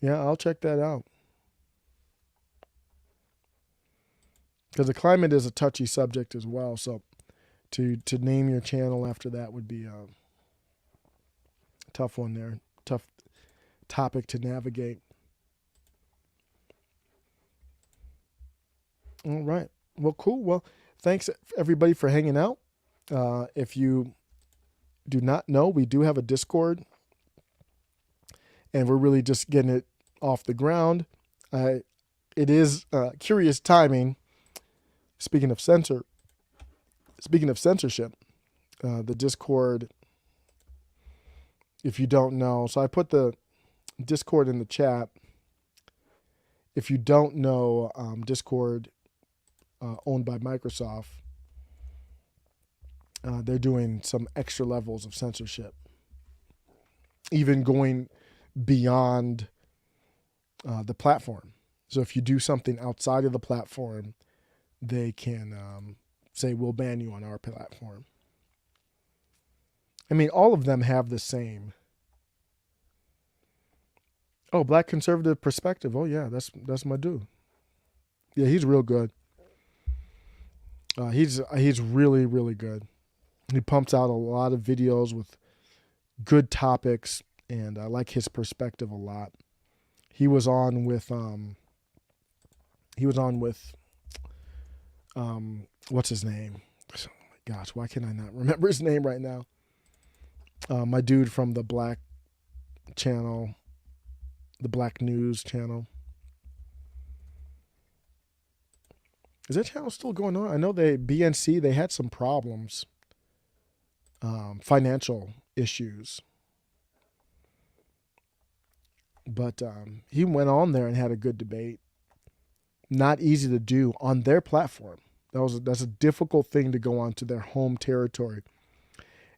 Yeah, I'll check that out. Because the climate is a touchy subject as well. So to name your channel after that would be a tough one there. Tough topic to navigate. All right. Well, cool. Well, thanks everybody for hanging out. If you do not know, we do have a Discord. And we're really just getting it off the ground. It is curious timing. Speaking of censorship, the Discord, if you don't know, so I put the Discord in the chat. If you don't know, Discord, owned by Microsoft, they're doing some extra levels of censorship, even going beyond the platform. So if you do something outside of the platform, they can say, we'll ban you on our platform. I mean, all of them have the same. Oh, Black Conservative Perspective. Oh, yeah, that's my dude. Yeah, he's real good. He's really, really good. He pumps out a lot of videos with good topics, and I like his perspective a lot. He was on with what's his name? Oh my gosh, why can I not remember his name right now? My dude from the Black channel, the Black News channel. Is that channel still going on? I know BNC, they had some problems, financial issues. But he went on there and had a good debate. Not easy to do on their platform. That's a difficult thing to go onto their home territory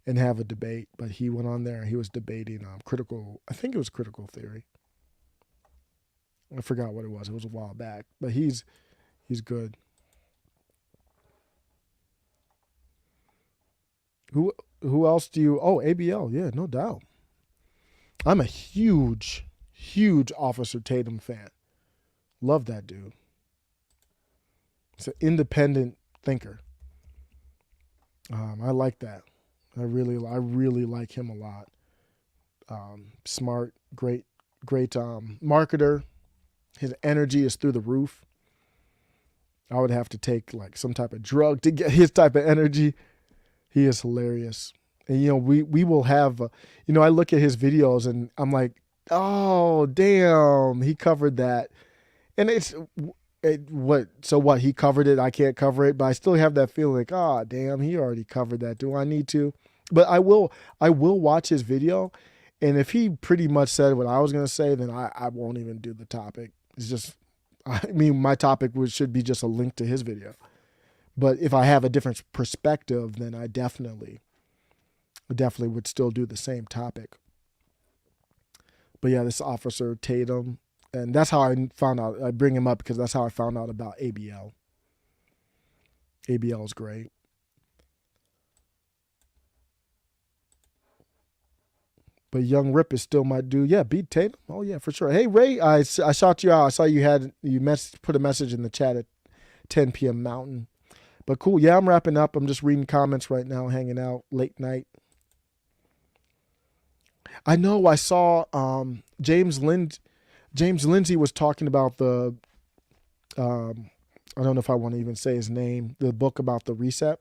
and have a debate. But he went on there and he was debating I think it was critical theory. I forgot what it was. It was a while back. But he's good. Who else do you... Oh, ABL. Yeah, no doubt. I'm a huge Officer Tatum fan. Love that dude. He's an independent thinker. I like that. I really like him a lot. Smart, great marketer. His energy is through the roof. I would have to take like some type of drug to get his type of energy. He is hilarious. And we will have I look at his videos and I'm like, oh damn, he covered that. And what he covered it, I can't cover it, but I still have that feeling like, damn, he already covered that. Do I need to? But I will watch his video, And if he pretty much said what I was going to say, then I won't even do the topic. It's just, I mean, my topic should be just a link to his video. But if I have a different perspective, then I definitely would still do the same topic. But yeah, this Officer Tatum, and that's how I found out. I bring him up because that's how I found out about ABL. ABL is great. But Young Rip is still my dude. Yeah, beat Tatum. Oh yeah, for sure. Hey Ray, I shot you out. I saw you put a message in the chat at 10 p.m. Mountain. But cool. Yeah, I'm wrapping up. I'm just reading comments right now, hanging out late night. I know I saw James Lindsay was talking about the I don't know if I want to even say his name, the book about the reset.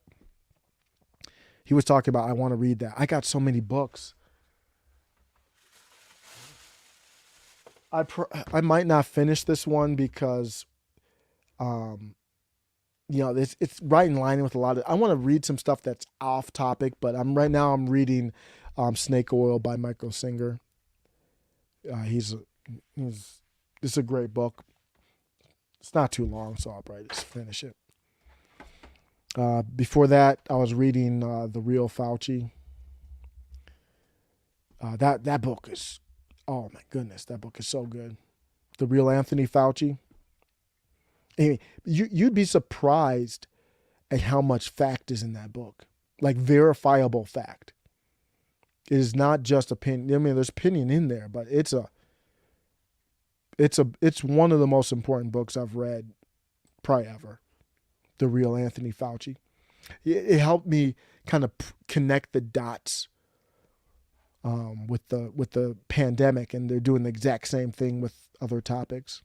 He was talking about, I want to read that. I got so many books. I might not finish this one because, it's right in line with a lot of. I want to read some stuff that's off topic, but I'm reading Snake Oil by Michael Singer. It's a great book. It's not too long, so I'll probably just finish it. Before that, I was reading The Real Fauci. That book is, oh my goodness, that book is so good. The Real Anthony Fauci. Anyway, you'd be surprised at how much fact is in that book, like verifiable fact. It is not just opinion. I mean, there's opinion in there, but it's one of the most important books I've read probably ever. The Real Anthony Fauci. It helped me kind of connect the dots with the pandemic, and they're doing the exact same thing with other topics.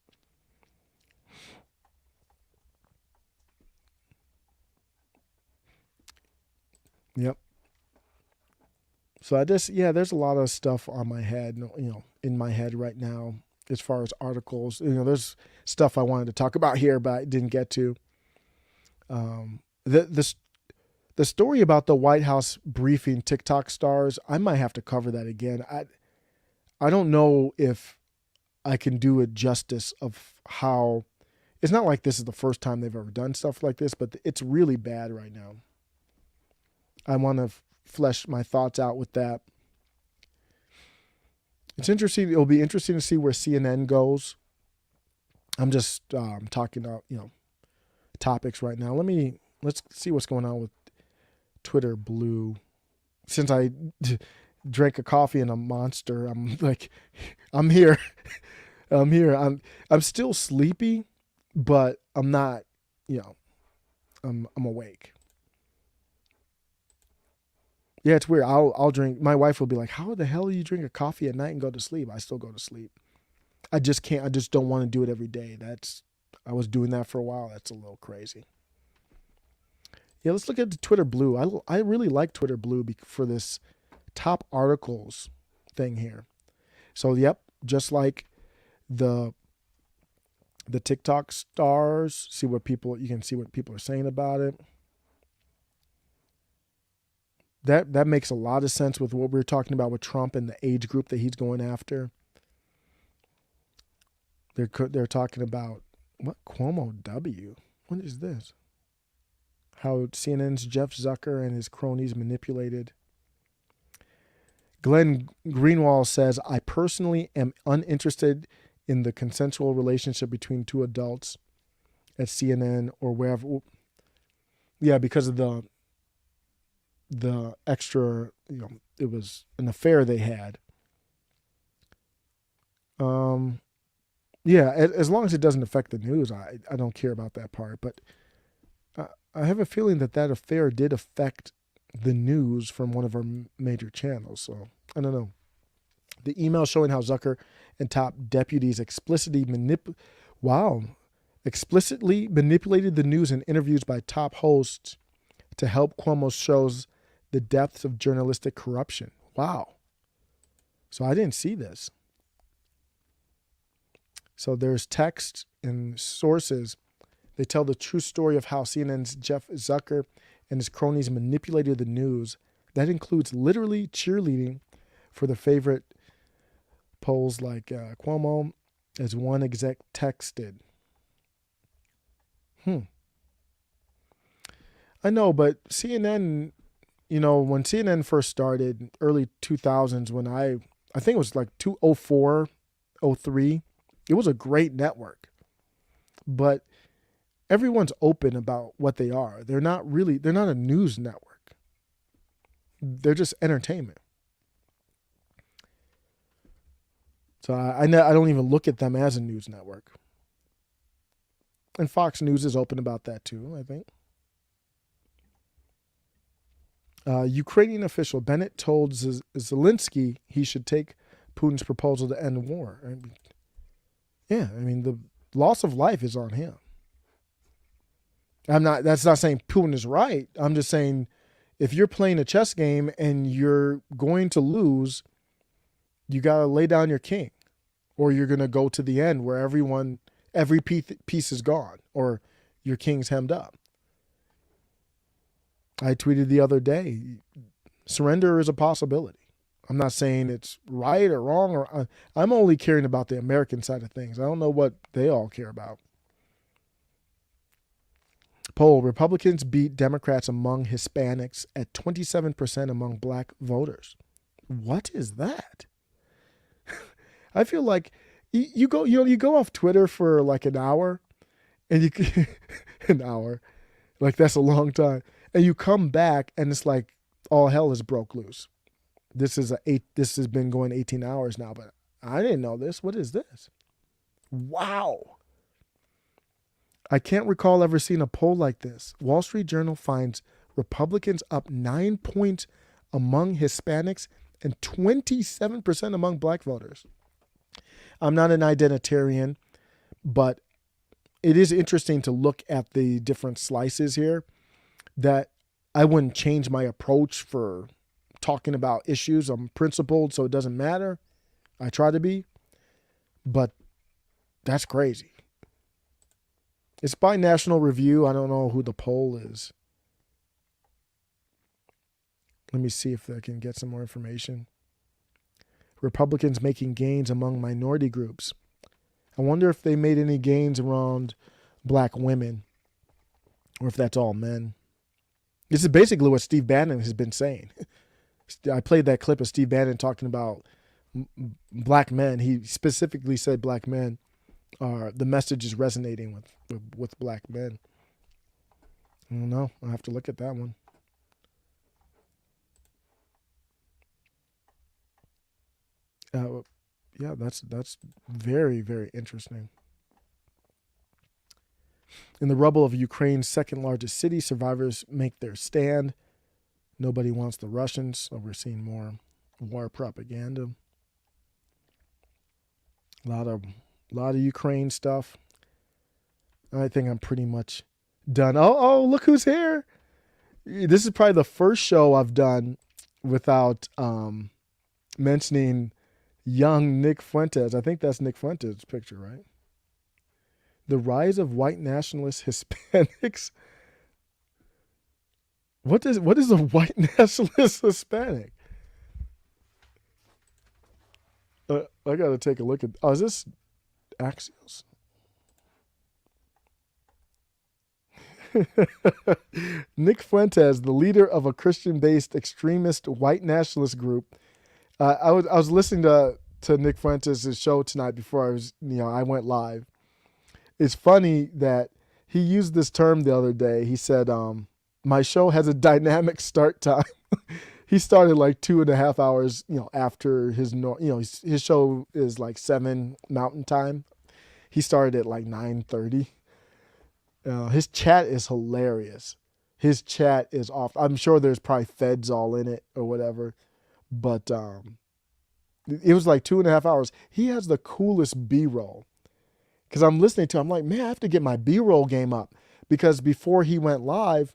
Yep. So there's a lot of stuff on my head, in my head right now as far as articles. There's stuff I wanted to talk about here, but I didn't get to. The story about the White House briefing TikTok stars, I might have to cover that again. I don't know if I can do it justice of how. It's not like this is the first time they've ever done stuff like this, but it's really bad right now. I want to flesh my thoughts out with that. It's interesting. It'll be interesting to see where CNN goes. I'm just talking about, topics right now. Let's see what's going on with Twitter Blue. Since I drank a coffee and a Monster, I'm like, I'm here. I'm here. I'm still sleepy, but I'm not, I'm awake. Yeah, it's weird. I'll drink. My wife will be like, "How the hell do you drink a coffee at night and go to sleep?" I still go to sleep. I just can't. I just don't want to do it every day. I was doing that for a while. That's a little crazy. Yeah, let's look at the Twitter Blue. I really like Twitter Blue for this top articles thing here. So, yep, just like the TikTok stars, you can see what people are saying about it. That makes a lot of sense with what we were talking about with Trump and the age group that he's going after. They're talking about what Cuomo W. What is this? How CNN's Jeff Zucker and his cronies manipulated. Glenn Greenwald says, I personally am uninterested in the consensual relationship between two adults at CNN or wherever. Yeah, because of the extra, it was an affair they had. Yeah, as long as it doesn't affect the news, I don't care about that part. But I have a feeling that affair did affect the news from one of our major channels. So I don't know. The email showing how Zucker and top deputies explicitly manipulated the news in interviews by top hosts to help Cuomo shows the depths of journalistic corruption. Wow. So I didn't see this. So there's text and sources. They tell the true story of how CNN's Jeff Zucker and his cronies manipulated the news. That includes literally cheerleading for the favorite Polls like Cuomo, as one exec texted. I know, but CNN, when CNN first started, early 2000s, when I think it was like 2004, 03, it was a great network. But everyone's open about what they are. They're not a news network. They're just entertainment. So I don't even look at them as a news network. And Fox News is open about that too, I think. Ukrainian official Bennett told Zelensky he should take Putin's proposal to end war. The loss of life is on him. That's not saying Putin is right. I'm just saying if you're playing a chess game and you're going to lose, you got to lay down your king, or you're going to go to the end where every piece is gone, or your king's hemmed up. I tweeted the other day, surrender is a possibility. I'm not saying it's right or wrong, or I'm only caring about the American side of things. I don't know what they all care about. Poll: Republicans beat Democrats among Hispanics at 27% among black voters. What is that? I feel like you go off Twitter for like an hour, and an hour, like that's a long time, and you come back and it's like all hell is broke loose. This has been going 18 hours now, but I didn't know this. What is this? Wow. I can't recall ever seeing a poll like this. Wall Street Journal finds Republicans up 9 points among Hispanics and 27% among black voters. I'm not an identitarian, but it is interesting to look at the different slices here, that I wouldn't change my approach for talking about issues. I'm principled, so it doesn't matter. I try to be, but that's crazy. It's by National Review. I don't know who the poll is. Let me see if I can get some more information. Republicans making gains among minority groups. I wonder if they made any gains around black women, or if that's all men. This is basically what Steve Bannon has been saying. I played that clip of Steve Bannon talking about black men. He specifically said black men are, the message is resonating with black men. I don't know. I'll have to look at that one. Yeah, that's very, very interesting. In the rubble of Ukraine's second largest city, survivors make their stand. Nobody wants the Russians, so we're seeing more war propaganda. A lot of Ukraine stuff. I think I'm pretty much done. Oh, look who's here. This is probably the first show I've done without mentioning young Nick Fuentes. I think that's Nick Fuentes' picture, right? The rise of white nationalist Hispanics. What is a white nationalist Hispanic? I got to take a look at. Oh, is this Axios? Nick Fuentes, the leader of a Christian-based extremist white nationalist group. I was listening to Nick Fuentes' show tonight before I went live. It's funny that he used this term the other day. He said, my show has a dynamic start time. He started like 2.5 hours, after his show is like 7 Mountain Time. He started at like 9:30. His chat is hilarious. His chat is off. I'm sure there's probably feds all in it or whatever, but it was like 2.5 hours. He has the coolest B-roll. Because I'm listening to him, I'm like, man, I have to get my B-roll game up. Because before he went live,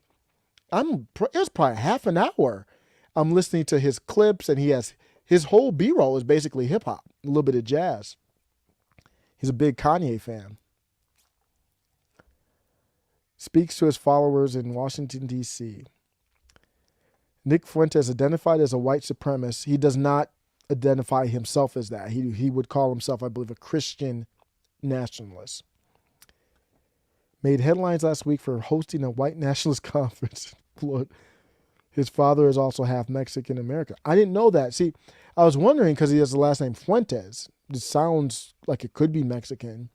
it was probably half an hour. I'm listening to his clips, and his whole B-roll is basically hip-hop, a little bit of jazz. He's a big Kanye fan. Speaks to his followers in Washington, D.C. Nick Fuentes, identified as a white supremacist. He does not identify himself as that. He would call himself, I believe, a Christian nationalist. Made headlines last week for hosting a white nationalist conference. His father is also half Mexican American. I didn't know that. See, I was wondering because he has the last name Fuentes. It sounds like it could be Mexican.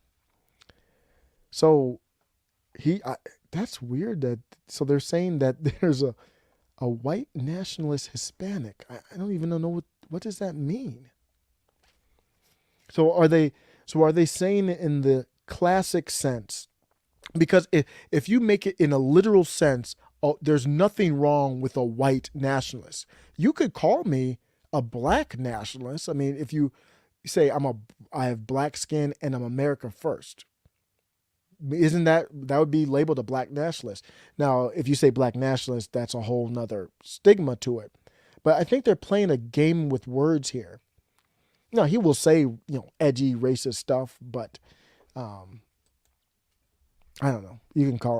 So that's weird. So they're saying that there's a white nationalist Hispanic. I don't even know what does that mean. So are they saying it in the classic sense? Because if you make it in a literal sense, there's nothing wrong with a white nationalist. You could call me a black nationalist. I mean, if you say I have black skin and I'm America first, isn't that would be labeled a black nationalist? Now, if you say black nationalist, that's a whole nother stigma to it. But I think they're playing a game with words here. Now, he will say, edgy, racist stuff, but I don't know.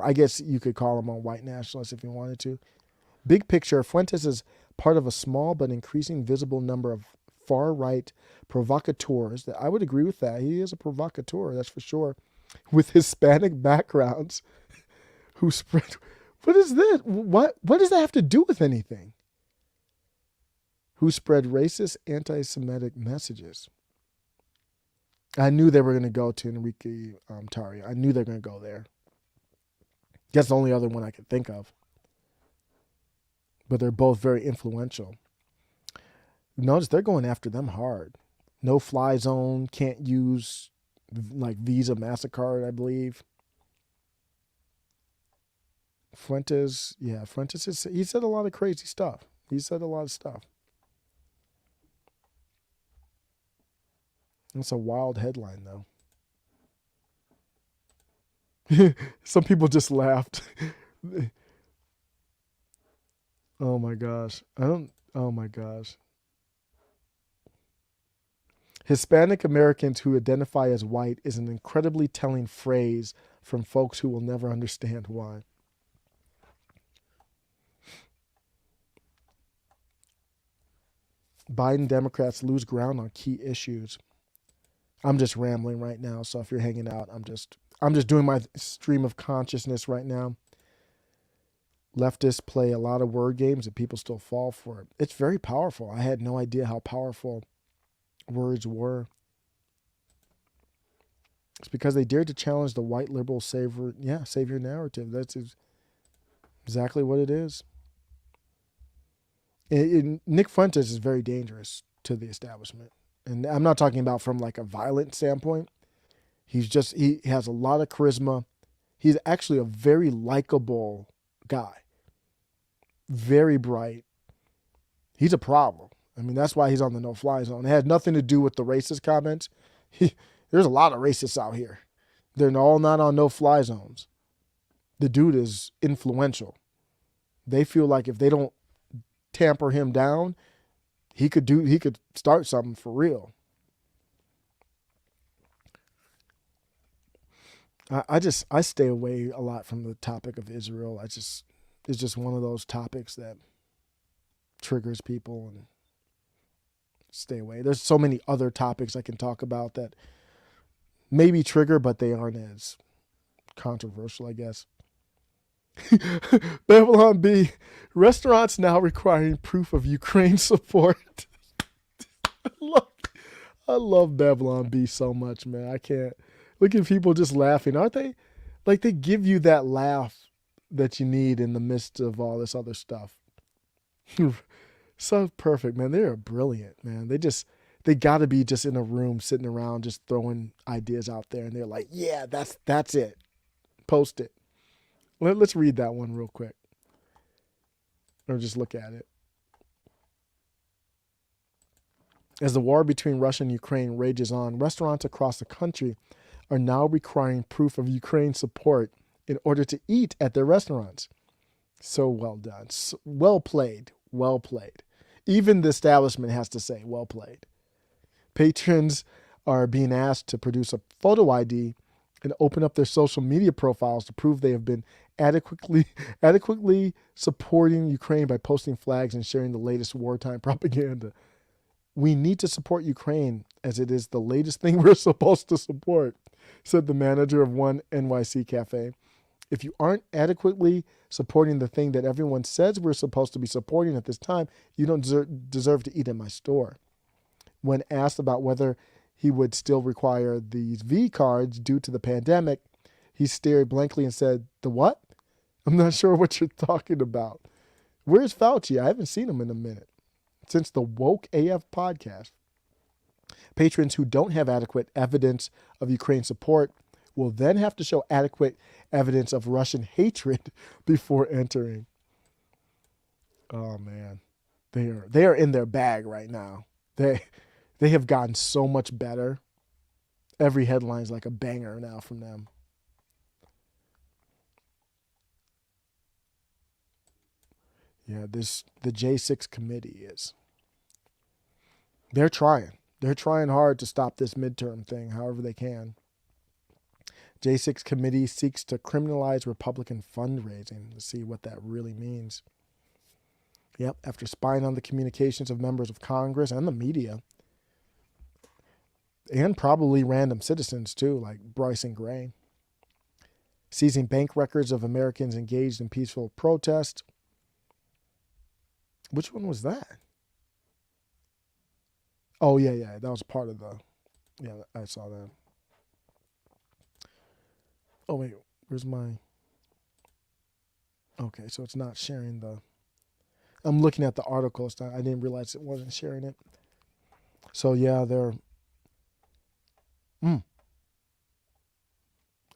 I guess you could call him a white nationalist if you wanted to. Big picture, Fuentes is part of a small but increasing visible number of far-right provocateurs. That I would agree with that. He is a provocateur, that's for sure, with Hispanic backgrounds who spread. What is this? What does that have to do with anything? Who spread racist, anti-Semitic messages. I knew they were going to go to Enrique Tarrio. I knew they were going to go there. That's the only other one I could think of. But they're both very influential. Notice they're going after them hard. No fly zone, can't use like Visa, MasterCard, I believe. Fuentes, he said a lot of crazy stuff. He said a lot of stuff. It's a wild headline, though. Some people just laughed. Oh my gosh. Oh my gosh. Hispanic Americans who identify as white is an incredibly telling phrase from folks who will never understand why. Biden Democrats lose ground on key issues. I'm just rambling right now, so if you're hanging out, I'm just doing my stream of consciousness right now. Leftists play a lot of word games and people still fall for it. It's very powerful. I had no idea how powerful words were. It's because they dared to challenge the white liberal savior narrative. That's exactly what it is. Nick Fuentes is very dangerous to the establishment. And I'm not talking about from like a violent standpoint. He has a lot of charisma. He's actually a very likable guy. Very bright. He's a problem. I mean, that's why he's on the no-fly zone. It had nothing to do with the racist comments. There's a lot of racists out here. They're all not on no-fly zones. The dude is influential. They feel like if they don't tamper him down, he could start something for real. I stay away a lot from the topic of Israel. It's just one of those topics that triggers people and stay away. There's so many other topics I can talk about that maybe trigger, but they aren't as controversial, I guess. Babylon B, restaurants now requiring proof of Ukraine support. I love Babylon B so much, man. I can't. Look at people just laughing. Aren't they? Like they give you that laugh that you need in the midst of all this other stuff. So perfect, man. They're brilliant, man. They got to be just in a room sitting around just throwing ideas out there. And they're like, yeah, that's it. Post it. Let's read that one real quick. Or just look at it. As the war between Russia and Ukraine rages on, restaurants across the country are now requiring proof of Ukraine support in order to eat at their restaurants. So well done. So well played. Well played. Even the establishment has to say, well played. Patrons are being asked to produce a photo ID and open up their social media profiles to prove they have been adequately supporting Ukraine by posting flags and sharing the latest wartime propaganda. We need to support Ukraine as it is the latest thing we're supposed to support, said the manager of one NYC cafe. If you aren't adequately supporting the thing that everyone says we're supposed to be supporting at this time, you don't deserve to eat in my store. When asked about whether he would still require these V cards due to the pandemic, he stared blankly and said, "The what? I'm not sure what you're talking about. Where's Fauci? I haven't seen him in a minute." Since the Woke AF podcast, patrons who don't have adequate evidence of Ukraine support will then have to show adequate evidence of Russian hatred before entering. Oh man, they are in their bag right now. They have gotten so much better. Every headline's like a banger now from them. Yeah, the J6 committee is. They're trying. They're trying hard to stop this midterm thing, however they can. J6 committee seeks to criminalize Republican fundraising. Let's see what that really means. Yep, after spying on the communications of members of Congress and the media, and probably random citizens too, like Bryson Gray, seizing bank records of Americans engaged in peaceful protest. Which one was that? Oh, yeah. That was part of the... Yeah, I saw that. Oh, wait. Where's my... Okay, so it's not sharing the... I'm looking at the article. It's not, I didn't realize it wasn't sharing it. So, yeah, they're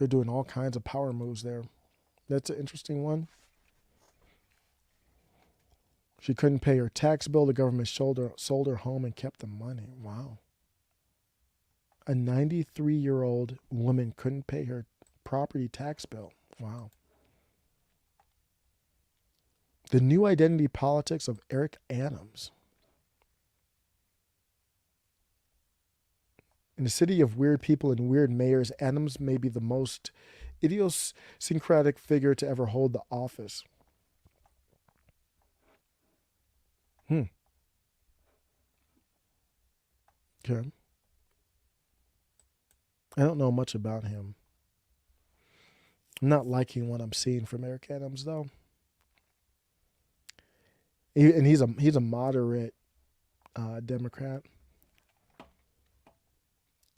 doing all kinds of power moves there. That's an interesting one. She couldn't pay her tax bill. The government sold her home and kept the money. Wow. A 93-year-old woman couldn't pay her property tax bill. Wow. The new identity politics of Eric Adams. In a city of weird people and weird mayors, Adams may be the most idiosyncratic figure to ever hold the office. Okay. I don't know much about him. I'm not liking what I'm seeing from Eric Adams, though. And he's a moderate Democrat.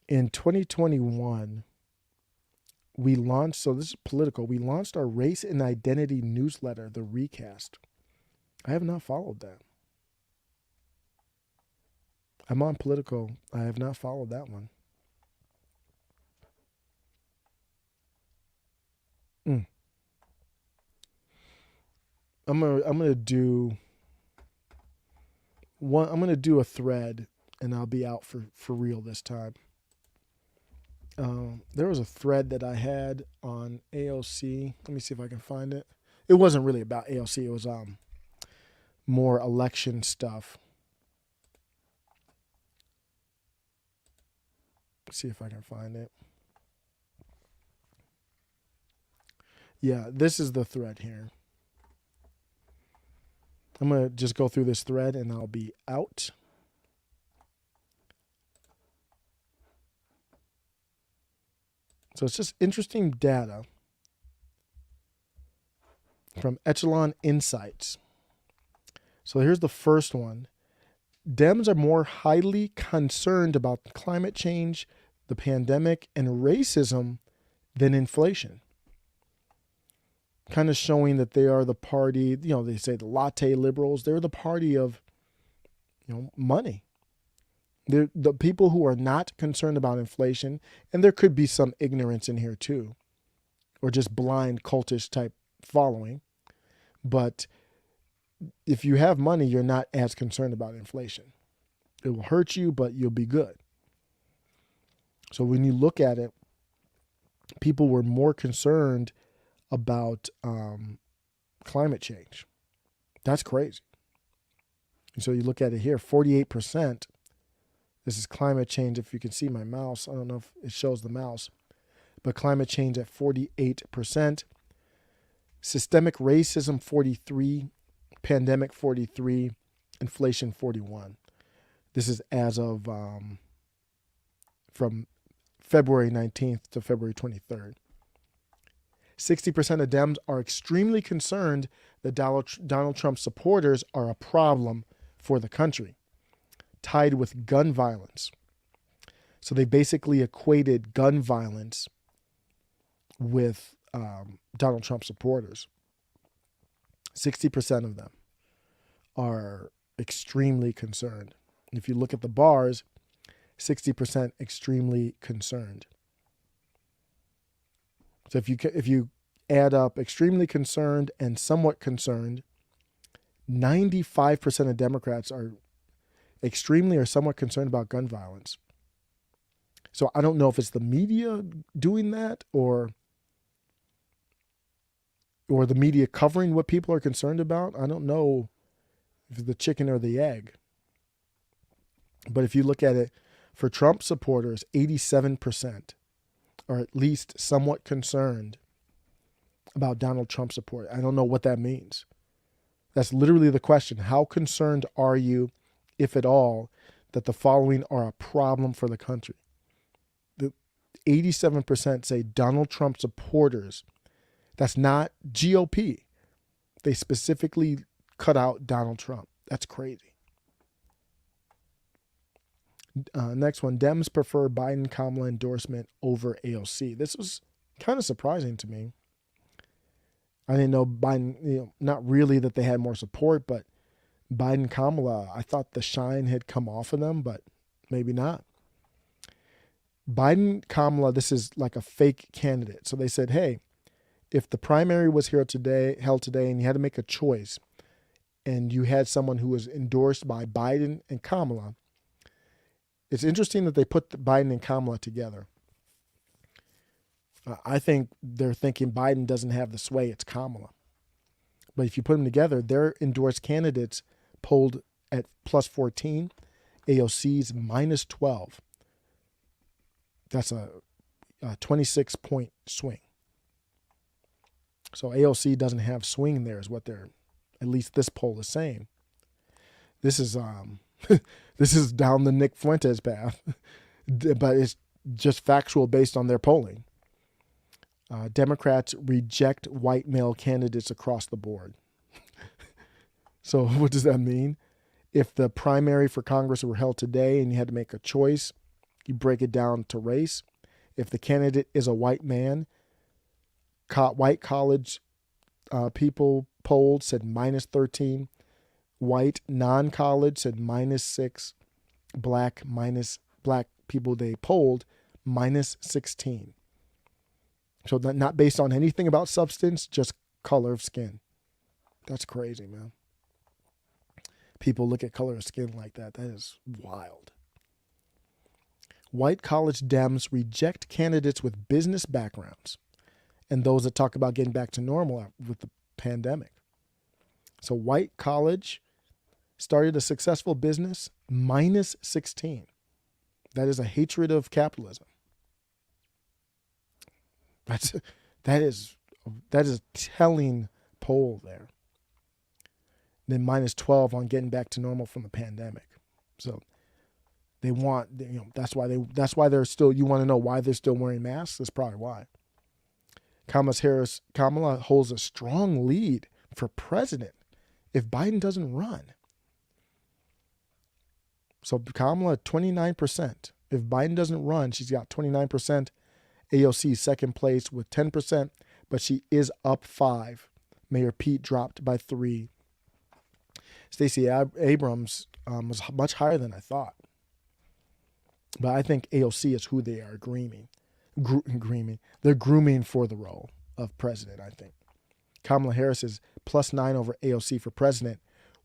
In 2021, we launched, so this is political, we launched our race and identity newsletter, The Recast. I have not followed that. I'm on political. I have not followed that one. I'm gonna do one. I'm gonna do a thread, and I'll be out for real this time. There was a thread that I had on AOC. Let me see if I can find it. It wasn't really about AOC. It was more election stuff. Let's see if I can find it. Yeah, this is the thread here. I'm going to just go through this thread and I'll be out. So it's just interesting data from Echelon Insights. So here's the first one. Dems are more highly concerned about climate change, the pandemic, and racism than inflation. Kind of showing that they are the party, they say the latte liberals, they're the party of, money. They're the people who are not concerned about inflation, and there could be some ignorance in here too, or just blind cultish type following. But if you have money, you're not as concerned about inflation. It will hurt you, but you'll be good. So when you look at it, people were more concerned about climate change. That's crazy. And so you look at it here, 48%. This is climate change. If you can see my mouse, I don't know if it shows the mouse, but climate change at 48%. Systemic racism, 43%. Pandemic, 43%. Inflation, 41%. This is as of from February 19th to February 23rd. 60% of Dems are extremely concerned that Donald Trump supporters are a problem for the country, tied with gun violence. So they basically equated gun violence with Donald Trump supporters. 60% of them are extremely concerned. If you look at the bars, 60% extremely concerned. So if you add up extremely concerned and somewhat concerned, 95% of Democrats are extremely or somewhat concerned about gun violence. So I don't know if it's the media doing that or the media covering what people are concerned about. I don't know if it's the chicken or the egg. But if you look at it, for Trump supporters, 87% are at least somewhat concerned about Donald Trump support. I don't know what that means. That's literally the question. How concerned are you, if at all, that the following are a problem for the country? The 87% say Donald Trump supporters. That's not GOP. They specifically cut out Donald Trump. That's crazy. Next one, Dems prefer Biden-Kamala endorsement over AOC. This was kind of surprising to me. I didn't know Biden, not really that they had more support, but Biden-Kamala, I thought the shine had come off of them, but maybe not. Biden-Kamala, this is like a fake candidate. So they said, hey, if the primary was held today, and you had to make a choice, and you had someone who was endorsed by Biden and Kamala, it's interesting that they put Biden and Kamala together. I think they're thinking Biden doesn't have the sway, it's Kamala. But if you put them together, their endorsed candidates polled at plus 14, AOC's minus 12. That's a 26-point swing. So AOC doesn't have swing there is what they're, at least this poll is saying. This is this is down the Nick Fuentes path, but it's just factual based on their polling. Democrats reject white male candidates across the board. So what does that mean? If the primary for Congress were held today and you had to make a choice, you break it down to race. If the candidate is a white man, white college people polled said minus 13. White non-college said minus 6. Black people they polled minus 16. So not based on anything about substance, just color of skin. That's crazy, man. People look at color of skin like that. That is wild. White college Dems reject candidates with business backgrounds and those that talk about getting back to normal with the pandemic. So white college started a successful business, minus 16. That is a hatred of capitalism. That is a telling poll there. Then minus 12 on getting back to normal from the pandemic. So they want, that's why they're still, you want to know why they're still wearing masks? That's probably why. Kamala holds a strong lead for president if Biden doesn't run. So Kamala, 29%. If Biden doesn't run, she's got 29%. AOC second place with 10%, but she is up 5. Mayor Pete dropped by 3. Stacey Abrams was much higher than I thought. But I think AOC is who they are grooming. They're grooming for the role of president, I think. Kamala Harris is plus 9 over AOC for president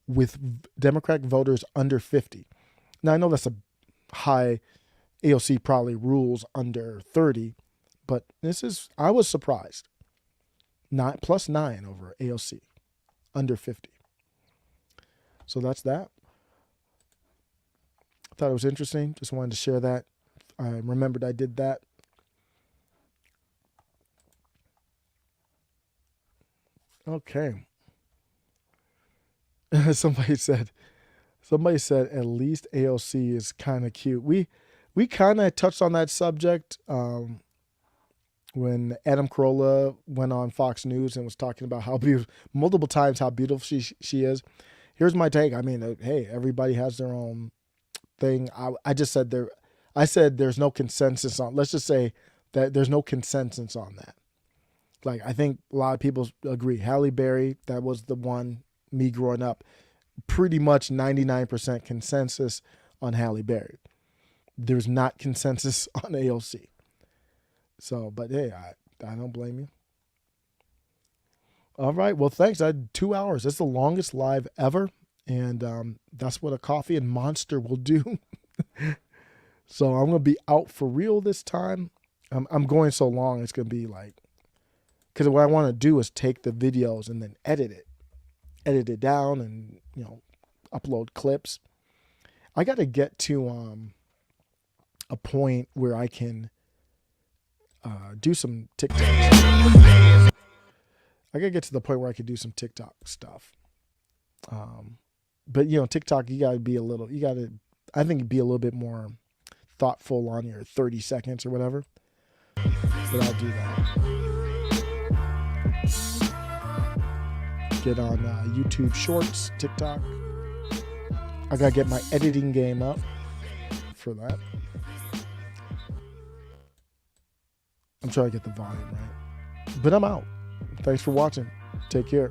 with Democratic voters under 50. Now, I know that's a high. AOC probably rules under 30, but I was surprised. Plus 9 over AOC, under 50. So that's that. I thought it was interesting. Just wanted to share that. I remembered I did that. Okay. Somebody said, Somebody said at least AOC is kind of cute. We kind of touched on that subject when Adam Carolla went on Fox News and was talking about how beautiful, multiple times how beautiful she is. Here's my take. I mean, hey, everybody has their own thing. I just said there. I said there's no consensus on. Let's just say that there's no consensus on that. Like, I think a lot of people agree. Halle Berry, that was the one. Me growing up, pretty much 99% consensus on Halle Berry. There's not consensus on AOC. So, but hey, I don't blame you. All right. Well, thanks. I had 2 hours. That's the longest live ever. And that's what a coffee and monster will do. So I'm going to be out for real this time. I'm going so long, it's going to be like, because what I want to do is take the videos and then edit it down and, upload clips. I got to get to a point where I can do some TikTok. I got to get to the point where I can do some TikTok stuff. But TikTok, I think be a little bit more thoughtful on your 30 seconds or whatever. But I'll do that. Get on YouTube Shorts, TikTok. I gotta get my editing game up for that. I'm trying to get the volume right. But I'm out. Thanks for watching. Take care.